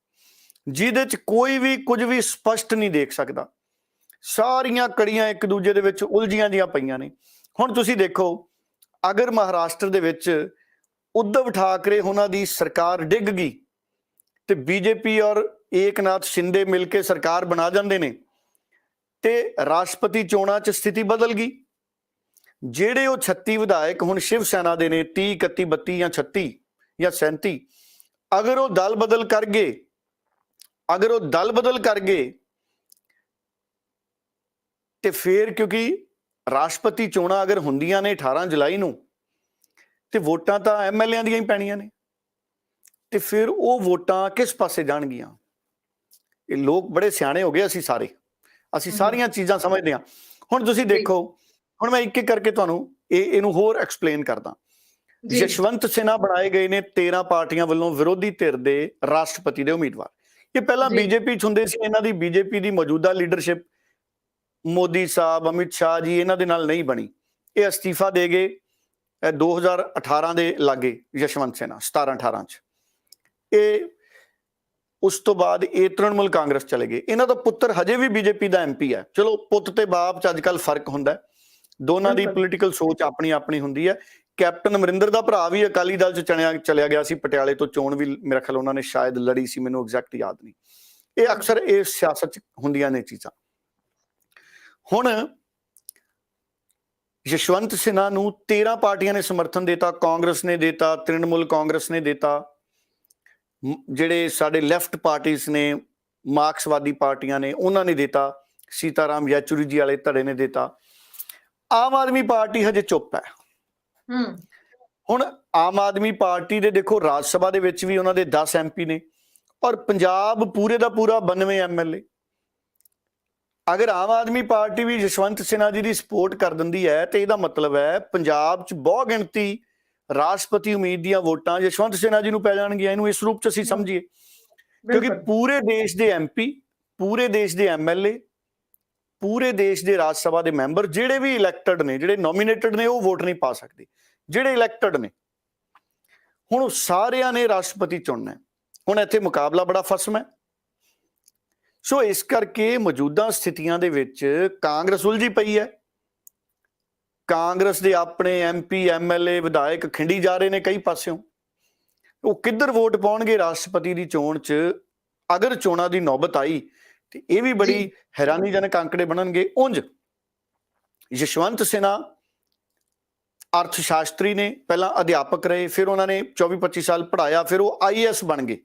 ਜਿਹਦੇ 'ਚ ਕੋਈ ਵੀ ਕੁਝ ਵੀ ਸਪਸ਼ਟ ਨਹੀਂ ਦੇਖ ਸਕਦਾ। ਸਾਰੀਆਂ ਕੜੀਆਂ ਇੱਕ ਦੂਜੇ ਦੇ ਵਿੱਚ ਉਲਝੀਆਂ ਦੀਆਂ ਪਈਆਂ ਨੇ। ਹੁਣ ਤੁਸੀਂ ਦੇਖੋ, ਅਗਰ ਮਹਾਰਾਸ਼ਟਰ ਦੇ ਵਿੱਚ ਉਧਵ ਠਾਕਰੇ ਉਹਨਾਂ ਦੀ ਸਰਕਾਰ ਡਿੱਗ ਗਈ ਤੇ ਬੀਜੇਪੀ ਔਰ ਏਕਨਾਥ ਸ਼ਿੰਦੇ ਮਿਲ ਕੇ ਸਰਕਾਰ ਬਣਾ ਜਾਂਦੇ ਨੇ ਤੇ ਰਾਸ਼ਟਰਪਤੀ ਚੋਣਾਂ 'ਚ ਸਥਿਤੀ ਬਦਲ ਗਈ। ਜਿਹੜੇ ਉਹ 36 ਵਿਧਾਇਕ ਹੁਣ ਸ਼ਿਵ ਸੈਨਾ ਦੇ ਨੇ, 30, 31, 32 ਜਾਂ 36 ਜਾਂ 37, ਅਗਰ ਉਹ ਦਲ ਬਦਲ ਕਰ ਗਏ ਤੇ ਫੇਰ, ਕਿਉਂਕਿ ਰਾਸ਼ਟਰਪਤੀ ਚੋਣਾਂ ਅਗਰ ਹੁੰਦੀਆਂ ਨੇ 18 ਜੁਲਾਈ ਨੂੰ, ਤੇ ਵੋਟਾਂ ਤਾਂ ਐਮਐਲਏ ਦੀਆਂ ਹੀ ਪੈਣੀਆਂ ਨੇ, ਤੇ ਫਿਰ ਉਹ ਵੋਟਾਂ ਕਿਸ ਪਾਸੇ ਜਾਣਗੀਆਂ? ਇਹ ਲੋਕ ਬੜੇ ਸਿਆਣੇ ਹੋ ਗਏ, ਅਸੀਂ ਸਾਰੀਆਂ ਚੀਜ਼ਾਂ ਸਮਝਦੇ ਹਾਂ। ਹੁਣ ਤੁਸੀਂ ਦੇਖੋ, ਹੁਣ ਮੈਂ ਇੱਕ ਇੱਕ ਕਰਕੇ ਤੁਹਾਨੂੰ ਇਹਨੂੰ ਹੋਰ ਐਕਸਪਲੇਨ ਕਰਦਾ। ਯਸ਼ਵੰਤ ਸਿਨਹਾ ਬਣਾਏ ਗਏ ਨੇ 13 ਪਾਰਟੀਆਂ ਵੱਲੋਂ ਵਿਰੋਧੀ ਧਿਰ ਦੇ ਰਾਸ਼ਟਰਪਤੀ ਦੇ ਉਮੀਦਵਾਰ। ਇਹ ਪਹਿਲਾਂ ਬੀਜੇਪੀ ਚ ਹੁੰਦੇ ਸੀ, ਇਹਨਾਂ ਦੀ ਬੀਜੇਪੀ ਦੀ ਮੌਜੂਦਾ ਲੀਡਰਸ਼ਿਪ ਮੋਦੀ ਸਾਹਿਬ, ਅਮਿਤ ਸ਼ਾਹ ਜੀ, ਇਹਨਾਂ ਦੇ ਨਾਲ ਨਹੀਂ ਬਣੀ। ਇਹ ਅਸਤੀਫਾ ਦੇ ਗਏ 2018 ਦੇ ਲਾਗੇ, ਯਸ਼ਵੰਤ ਸਿਨਹਾ 17-18 ਚ। ਇਹ ਉਸ ਤੋਂ ਬਾਅਦ ਇਹ ਤ੍ਰਿਣਮੂਲ ਕਾਂਗਰਸ ਚਲੇ ਗਏ। ਇਹਨਾਂ ਦਾ ਪੁੱਤਰ ਹਜੇ ਵੀ ਬੀਜੇਪੀ ਦਾ ਐਮਪੀ ਹੈ। ਚਲੋ ਪੁੱਤ ਤੇ ਬਾਪ ਚ ਅੱਜ ਕੱਲ ਫਰਕ ਹੁੰਦਾ, ਦੋਨਾਂ ਦੀ ਪੋਲੀਟੀਕਲ ਸੋਚ ਆਪਣੀ ਆਪਣੀ ਹੁੰਦੀ ਹੈ। ਕੈਪਟਨ ਅਮਰਿੰਦਰ ਦਾ ਭਰਾ ਵੀ ਅਕਾਲੀ ਦਲ ਚ ਚਲਿਆ ਗਿਆ ਸੀ, ਪਟਿਆਲੇ ਤੋਂ ਚੋਣ ਵੀ ਮੇਰਾ ਖਿਆਲ ਉਹਨਾਂ ਨੇ ਸ਼ਾਇਦ ਲੜੀ ਸੀ, ਮੈਨੂੰ ਐਗਜ਼ੈਕਟ ਯਾਦ ਨਹੀਂ। ਇਹ ਅਕਸਰ ਇਹ ਸਿਆਸਤ ਚ ਹੁੰਦੀਆਂ ਨੇ ਚੀਜ਼ਾਂ। ਹੁਣ ਯਸ਼ਵੰਤ ਸਿਨਹਾ ਨੂੰ 13 ਪਾਰਟੀਆਂ ਨੇ ਸਮਰਥਨ ਦਿੱਤਾ, ਕਾਂਗਰਸ ਨੇ ਦਿੱਤਾ, ਤ੍ਰਿਣਮੂਲ ਕਾਂਗਰਸ ਨੇ ਦਿੱਤਾ, ਜਿਹੜੇ ਸਾਡੇ ਲੈਫਟ ਪਾਰਟੀਆਂ ਨੇ, ਮਾਰਕਸਵਾਦੀ ਪਾਰਟੀਆਂ ਨੇ, ਉਹਨਾਂ ਨੇ ਦਿੱਤਾ, ਸੀਤਾਰਾਮ ਯੈਚੁਰੀ ਜੀ ਵਾਲੇ ਧੜੇ ਨੇ ਦਿੱਤਾ। ਆਮ ਆਦਮੀ ਪਾਰਟੀ ਹਜੇ ਚੁੱਪ ਹੈ। ਹੁਣ ਆਮ ਆਦਮੀ ਪਾਰਟੀ ਦੇ ਦੇਖੋ, ਰਾਜ ਸਭਾ ਦੇ ਵਿੱਚ ਵੀ ਉਹਨਾਂ ਦੇ 10 ਐਮਪੀ ਨੇ, ਔਰ ਪੰਜਾਬ ਪੂਰੇ ਦਾ ਪੂਰਾ 92 ਐਮਐਲਏ। ਅਗਰ ਆਮ ਆਦਮੀ ਪਾਰਟੀ ਵੀ ਯਸ਼ਵੰਤ ਸਿਨਹਾ ਜੀ ਦੀ ਸਪੋਰਟ ਕਰ ਦਿੰਦੀ ਹੈ ਤੇ ਇਹਦਾ ਮਤਲਬ ਹੈ ਪੰਜਾਬ 'ਚ ਬਹੁ ਗਿਣਤੀ ਰਾਸ਼ਟਰਪਤੀ ਉਮੀਦ ਦੀਆਂ ਵੋਟਾਂ ਯਸ਼ਵੰਤ ਸਿਨਹਾ ਜੀ ਨੂੰ ਪੈ ਜਾਣਗੀਆਂ। ਇਹਨੂੰ ਇਸ ਰੂਪ 'ਚ ਅਸੀਂ ਸਮਝੀਏ, ਕਿਉਂਕਿ ਪੂਰੇ ਦੇਸ਼ ਦੇ ਐਮਪੀ, ਪੂਰੇ ਦੇਸ਼ ਦੇ ਐਮਐਲਏ, ਪੂਰੇ ਦੇਸ਼ ਦੇ ਰਾਜ ਸਭਾ ਦੇ ਮੈਂਬਰ ਜਿਹੜੇ ਵੀ ਇਲੈਕਟਡ ਨੇ, ਜਿਹੜੇ ਨੋਮੀਨੇਟਡ ਨੇ, ਉਹ ਵੋਟ ਨਹੀਂ ਪਾ ਸਕਦੇ। ਜਿਹੜੇ ਇਲੈਕਟਡ ਨੇ, ਹੁਣ ਉਹ ਸਾਰਿਆਂ ਨੇ ਰਾਸ਼ਟਰਪਤੀ ਚੁਣਨਾ। ਹੁਣ ਇੱਥੇ ਮੁਕਾਬਲਾ ਬੜਾ ਫਸਮ ਹੈ। ਸੋ ਇਸ ਕਰਕੇ ਮੌਜੂਦਾ ਸਥਿਤੀਆਂ ਦੇ ਵਿੱਚ ਕਾਂਗਰਸ ਉਲਝੀ ਪਈ ਹੈ। ਕਾਂਗਰਸ ਦੇ ਆਪਣੇ ਐਮਪੀ, ਐਮਐਲਏ, ਵਿਧਾਇਕ ਖਿੰਡੀ ਜਾ ਰਹੇ ਨੇ ਕਈ ਪਾਸਿਓਂ। ਉਹ ਕਿੱਧਰ ਵੋਟ ਪਾਉਣਗੇ ਰਾਸ਼ਟਰਪਤੀ ਦੀ ਚੋਣ 'ਚ? ਅਗਰ ਚੋਣਾਂ ਦੀ ਨੌਬਤ ਆਈ ਤੇ ਇਹ ਵੀ ਬੜੀ ਹੈਰਾਨੀਜਨਕ ਅੰਕੜੇ ਬਣਨਗੇ। ਉਂਝ ਯਸ਼ਵੰਤ ਸਿਨਹਾ ਅਰਥ ਸ਼ਾਸਤਰੀ ਨੇ, ਪਹਿਲਾਂ ਅਧਿਆਪਕ ਰਹੇ, ਫਿਰ ਉਹਨਾਂ ਨੇ 24-25 ਸਾਲ ਪੜ੍ਹਾਇਆ, ਫਿਰ ਉਹ ਆਈਏਐਸ ਬਣ ਗਏ।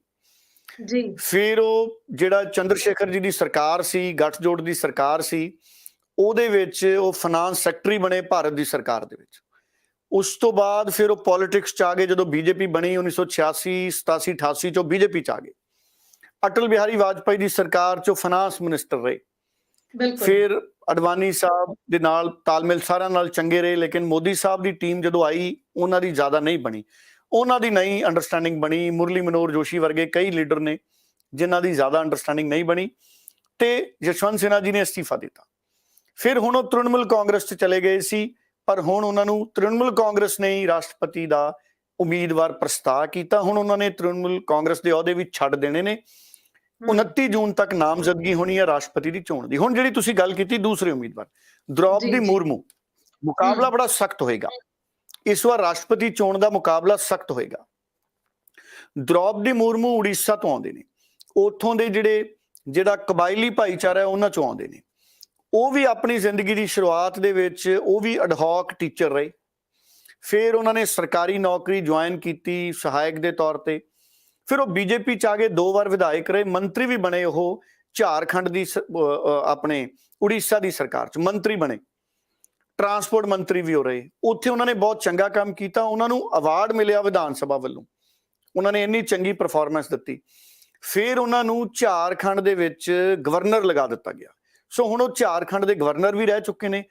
ਫਿਰ ਉਹ ਜਿਹੜਾ ਚੰਦਰ ਸ਼ੇਖਰ ਜੀ ਦੀ ਸਰਕਾਰ ਸੀ, ਗੱਠਜੋੜ ਦੀ ਸਰਕਾਰ ਸੀ, ਉਹਦੇ ਵਿੱਚ ਉਹ ਫਾਈਨਾਂਸ ਸੈਕਟਰੀ ਬਣੇ ਭਾਰਤ ਦੀ ਸਰਕਾਰ ਦੇ ਵਿੱਚ। ਉਸ ਤੋਂ ਬਾਅਦ ਫਿਰ ਉਹ ਪੋਲਿਟਿਕਸ 'ਚ ਆ ਗਏ। ਜਦੋਂ ਬੀਜੇਪੀ ਬਣੀ 1986, 87, 88 'ਚ ਬੀਜੇਪੀ 'ਚ ਆ ਗਏ। ਅਟਲ ਬਿਹਾਰੀ ਵਾਜਪਾਈ ਦੀ ਸਰਕਾਰ 'ਚ ਫਾਈਨਾਂਸ ਮਿਨਿਸਟਰ ਰਹੇ। ਫਿਰ ਅਡਵਾਨੀ ਸਾਹਿਬ ਦੇ ਨਾਲ ਤਾਲਮੇਲ ਸਾਰਿਆਂ ਨਾਲ ਚੰਗੇ ਰਹੇ, ਲੇਕਿਨ ਮੋਦੀ ਸਾਹਿਬ ਦੀ ਟੀਮ ਜਦੋਂ ਆਈ ਉਹਨਾਂ ਦੀ ਜ਼ਿਆਦਾ ਨਹੀਂ ਬਣੀ, ਉਹਨਾਂ ਦੀ ਨਹੀਂ ਅੰਡਰਸਟੈਂਡਿੰਗ ਬਣੀ। ਮੁਰਲੀ ਮਨੋਹਰ ਜੋਸ਼ੀ ਵਰਗੇ ਕਈ ਲੀਡਰ ਨੇ ਜਿਨ੍ਹਾਂ ਦੀ ਜ਼ਿਆਦਾ ਅੰਡਰਸਟੈਂਡਿੰਗ ਨਹੀਂ ਬਣੀ, ਤੇ ਯਸ਼ਵੰਤ ਸਿਨਹਾ ਜੀ ਨੇ ਅਸਤੀਫਾ ਦਿੱਤਾ। ਫਿਰ ਹੁਣ ਉਹ ਤ੍ਰਿਣਮੂਲ ਕਾਂਗਰਸ 'ਚ ਚਲੇ ਗਏ ਸੀ, ਪਰ ਹੁਣ ਉਹਨਾਂ ਨੂੰ ਤ੍ਰਿਣਮੂਲ ਕਾਂਗਰਸ ਨੇ ਹੀ ਰਾਸ਼ਟਰਪਤੀ ਦਾ ਉਮੀਦਵਾਰ ਪ੍ਰਸਤਾਵ ਕੀਤਾ। ਹੁਣ ਉਹਨਾਂ ਨੇ ਤ੍ਰਿਣਮੂਲ ਕਾਂਗਰਸ ਦੇ ਅਹੁਦੇ ਵੀ ਛੱਡ ਦੇਣੇ ਨੇ। 29 ਜੂਨ ਤੱਕ ਨਾਮਜ਼ਦਗੀ ਹੋਣੀ ਹੈ ਰਾਸ਼ਟਰਪਤੀ ਦੀ ਚੋਣ ਦੀ। ਹੁਣ ਜਿਹੜੀ ਤੁਸੀਂ ਗੱਲ ਕੀਤੀ ਦੂਸਰੇ ਉਮੀਦਵਾਰ ਦ੍ਰੌਪਦੀ ਮੁਰਮੂ, ਮੁਕਾਬਲਾ ਬੜਾ ਸਖਤ ਹੋਏਗਾ ਇਸ ਵਾਰ। ਰਾਸ਼ਟਰਪਤੀ ਚੋਣ ਦਾ ਮੁਕਾਬਲਾ ਸਖਤ ਹੋਏਗਾ। ਦ੍ਰੌਪਦੀ ਮੁਰਮੂ ਉੜੀਸਾ ਤੋਂ ਆਉਂਦੇ ਨੇ, ਉੱਥੋਂ ਦੇ ਜਿਹੜਾ ਕਬਾਇਲੀ ਭਾਈਚਾਰਾ ਹੈ ਉਹਨਾਂ ਚੋਂ ਆਉਂਦੇ ਨੇ। ਉਹ ਵੀ ਆਪਣੀ ਜ਼ਿੰਦਗੀ ਦੀ ਸ਼ੁਰੂਆਤ ਦੇ ਵਿੱਚ ਉਹ ਵੀ ਅਡਹੌਕ ਟੀਚਰ ਰਹੇ, ਫਿਰ ਉਹਨਾਂ ਨੇ ਸਰਕਾਰੀ ਨੌਕਰੀ ਜੁਆਇਨ ਕੀਤੀ ਸਹਾਇਕ ਦੇ ਤੌਰ ਤੇ। ਫਿਰ ਉਹ ਬੀਜੇਪੀ 'ਚ ਆ ਗਏ, 2 ਵਾਰ ਵਿਧਾਇਕ ਰਹੇ, ਮੰਤਰੀ ਵੀ ਬਣੇ। ਉਹ ਝਾਰਖੰਡ ਦੀ ਆਪਣੇ ਉੜੀਸਾ ਦੀ ਸਰਕਾਰ 'ਚ ਮੰਤਰੀ ਬਣੇ, ਟਰਾਂਸਪੋਰਟ ਮੰਤਰੀ ਵੀ ਹੋ ਰਹੇ। ਉੱਥੇ ਉਹਨਾਂ ਨੇ ਬਹੁਤ ਚੰਗਾ ਕੰਮ ਕੀਤਾ, ਉਹਨਾਂ ਨੂੰ ਅਵਾਰਡ ਮਿਲਿਆ ਵਿਧਾਨ ਸਭਾ ਵੱਲੋਂ, ਉਹਨਾਂ ਨੇ ਇੰਨੀ ਚੰਗੀ ਪਰਫਾਰਮੈਂਸ ਦਿੱਤੀ। ਫਿਰ ਉਹਨਾਂ ਨੂੰ ਝਾਰਖੰਡ ਦੇ ਵਿੱਚ ਗਵਰਨਰ ਲਗਾ ਦਿੱਤਾ ਗਿਆ। ਸੋ ਹੁਣ ਉਹ ਝਾਰਖੰਡ ਦੇ ਗਵਰਨਰ ਵੀ ਰਹਿ ਚੁੱਕੇ ਨੇ।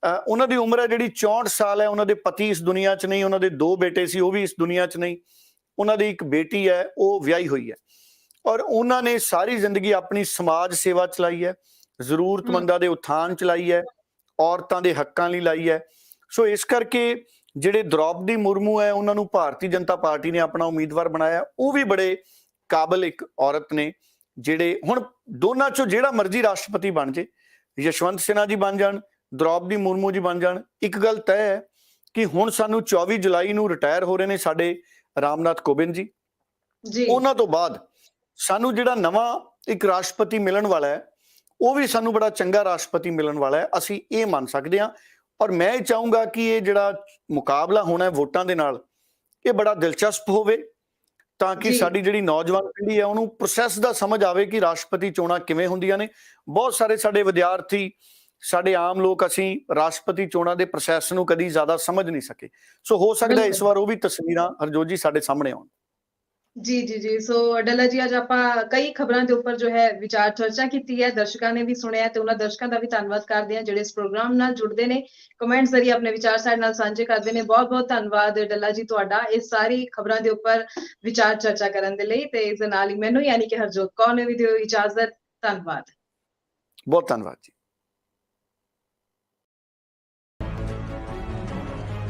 ਉਹਨਾਂ ਦੀ ਉਮਰ ਹੈ ਜਿਹੜੀ 64 ਸਾਲ ਹੈ। ਉਹਨਾਂ ਦੇ ਪਤੀ ਇਸ ਦੁਨੀਆ 'ਚ ਨਹੀਂ, ਉਹਨਾਂ ਦੇ 2 ਬੇਟੇ ਸੀ, ਉਹ ਵੀ ਇਸ ਦੁਨੀਆ 'ਚ ਨਹੀਂ। ਉਹਨਾਂ ਦੀ ਇੱਕ ਬੇਟੀ ਹੈ, ਉਹ ਵਿਆਹੀ ਹੋਈ ਹੈ, ਔਰ ਉਹਨਾਂ ਨੇ ਸਾਰੀ ਜ਼ਿੰਦਗੀ ਆਪਣੀ ਸਮਾਜ ਸੇਵਾ ਚਲਾਈ ਹੈ, ਜ਼ਰੂਰਤਮੰਦਾਂ ਦੇ ਉਥਾਨ ਚਲਾਈ ਹੈ, ਔਰਤਾਂ ਦੇ ਹੱਕਾਂ ਲਈ ਲਾਈ ਹੈ। ਸੋ ਇਸ ਕਰਕੇ ਜਿਹੜੇ ਦ੍ਰੌਪਦੀ ਮੁਰਮੂ ਹੈ ਉਹਨਾਂ ਨੂੰ ਭਾਰਤੀ ਜਨਤਾ ਪਾਰਟੀ ਨੇ ਆਪਣਾ ਉਮੀਦਵਾਰ ਬਣਾਇਆ। ਉਹ ਵੀ ਬੜੇ ਕਾਬਲ ਇੱਕ ਔਰਤ ਨੇ। ਜਿਹੜੇ ਹੁਣ ਦੋਨਾਂ 'ਚੋਂ ਜਿਹੜਾ ਮਰਜ਼ੀ ਰਾਸ਼ਟਰਪਤੀ ਬਣ ਜੇ, ਯਸ਼ਵੰਤ ਸਿਨਹਾ ਜੀ ਬਣ ਜਾਣ, ਦ੍ਰੌਪਦੀ ਮੁਰਮੂ ਜੀ ਬਣ ਜਾਣ, ਇੱਕ ਗੱਲ ਤੈਅ ਹੈ ਕਿ ਹੁਣ ਸਾਨੂੰ 24 ਜੁਲਾਈ ਨੂੰ ਰਿਟਾਇਰ ਹੋ ਰਹੇ ਨੇ ਸਾਡੇ ਰਾਮਨਾਥ ਕੋਵਿੰਦ ਜੀ। ਉਹਨਾਂ ਤੋਂ ਬਾਅਦ ਸਾਨੂੰ ਜਿਹੜਾ ਨਵਾਂ ਇੱਕ ਰਾਸ਼ਟਰਪਤੀ ਮਿਲਣ ਵਾਲਾ ਹੈ, ਉਹ ਵੀ ਸਾਨੂੰ ਬੜਾ ਚੰਗਾ ਰਾਸ਼ਟਰਪਤੀ ਮਿਲਣ ਵਾਲਾ ਹੈ, ਅਸੀਂ ਇਹ ਮੰਨ ਸਕਦੇ ਹਾਂ। ਔਰ ਮੈਂ ਇਹ ਚਾਹੂੰਗਾ ਕਿ ਇਹ ਜਿਹੜਾ ਮੁਕਾਬਲਾ ਹੋਣਾ ਹੈ ਵੋਟਾਂ ਦੇ ਨਾਲ, ਇਹ ਬੜਾ ਦਿਲਚਸਪ ਹੋਵੇ, ਤਾਂ ਕਿ ਸਾਡੀ ਜਿਹੜੀ ਨੌਜਵਾਨ ਪੀੜ੍ਹੀ ਹੈ ਉਹਨੂੰ ਪ੍ਰੋਸੈਸ ਦਾ ਸਮਝ ਆਵੇ ਕਿ ਰਾਸ਼ਟਰਪਤੀ ਚੋਣਾਂ ਕਿਵੇਂ ਹੁੰਦੀਆਂ ਨੇ। ਬਹੁਤ ਸਾਰੇ ਸਾਡੇ ਵਿਦਿਆਰਥੀ ਸਾਡੇ ਆਮ ਲੋਕ ਅਸੀਂ ਰਾਸ਼ਟਰਪਤੀ ਚੋਣਾਂ ਦੇ ਪ੍ਰੋਸੈਸ ਨੂੰ ਕਦੀ ਜ਼ਿਆਦਾ ਸਮਝ ਨਹੀਂ ਸਕੇ। ਸੋ ਹੋ ਸਕਦਾ ਇਸ ਵਾਰ ਉਹ ਵੀ ਤਸਵੀਰਾਂ ਹਰਜੋਤ ਜੀ ਸਾਡੇ ਸਾਹਮਣੇ ਆਉਣ।
ਜੀ ਸੋ ਡੱਲਾ ਜੀ ਅੱਜ ਆਪਾਂ ਕਈ ਖਬਰਾਂ ਦੇ ਉੱਪਰ ਜੋ ਹੈ ਵਿਚਾਰ ਚਰਚਾ ਕੀਤੀ ਹੈ, ਦਰਸ਼ਕਾਂ ਨੇ ਵੀ ਸੁਣਿਆ ਤੇ ਉਹਨਾਂ ਦਰਸ਼ਕਾਂ ਦਾ ਵੀ ਧੰਨਵਾਦ ਕਰਦੇ ਹਾਂ ਜਿਹੜੇ ਇਸ ਪ੍ਰੋਗਰਾਮ ਨਾਲ ਜੁੜਦੇ ਨੇ, ਕਮੈਂਟ ਜ਼ਰੀਏ ਆਪਣੇ ਵਿਚਾਰ ਸਾਡੇ ਨਾਲ ਸਾਂਝੇ ਕਰਦੇ ਨੇ। ਬਹੁਤ ਬਹੁਤ ਧੰਨਵਾਦ ਡੱਲਾ ਜੀ ਤੁਹਾਡਾ ਇਸ ਸਾਰੀ ਖਬਰਾਂ ਦੇ ਉੱਪਰ ਵਿਚਾਰ ਚਰਚਾ ਕਰਨ ਦੇ ਲਈ। ਤੇ ਇਸ ਦੇ ਨਾਲ ਹੀ ਮੈਨੂੰ ਯਾਨੀ ਕਿ ਹਰਜੋਤ ਕੌਰ ਨੇ ਵੀ ਦਿਓ ਇਜਾਜ਼ਤ। ਧੰਨਵਾਦ।
ਬਹੁਤ ਧੰਨਵਾਦ ਜੀ।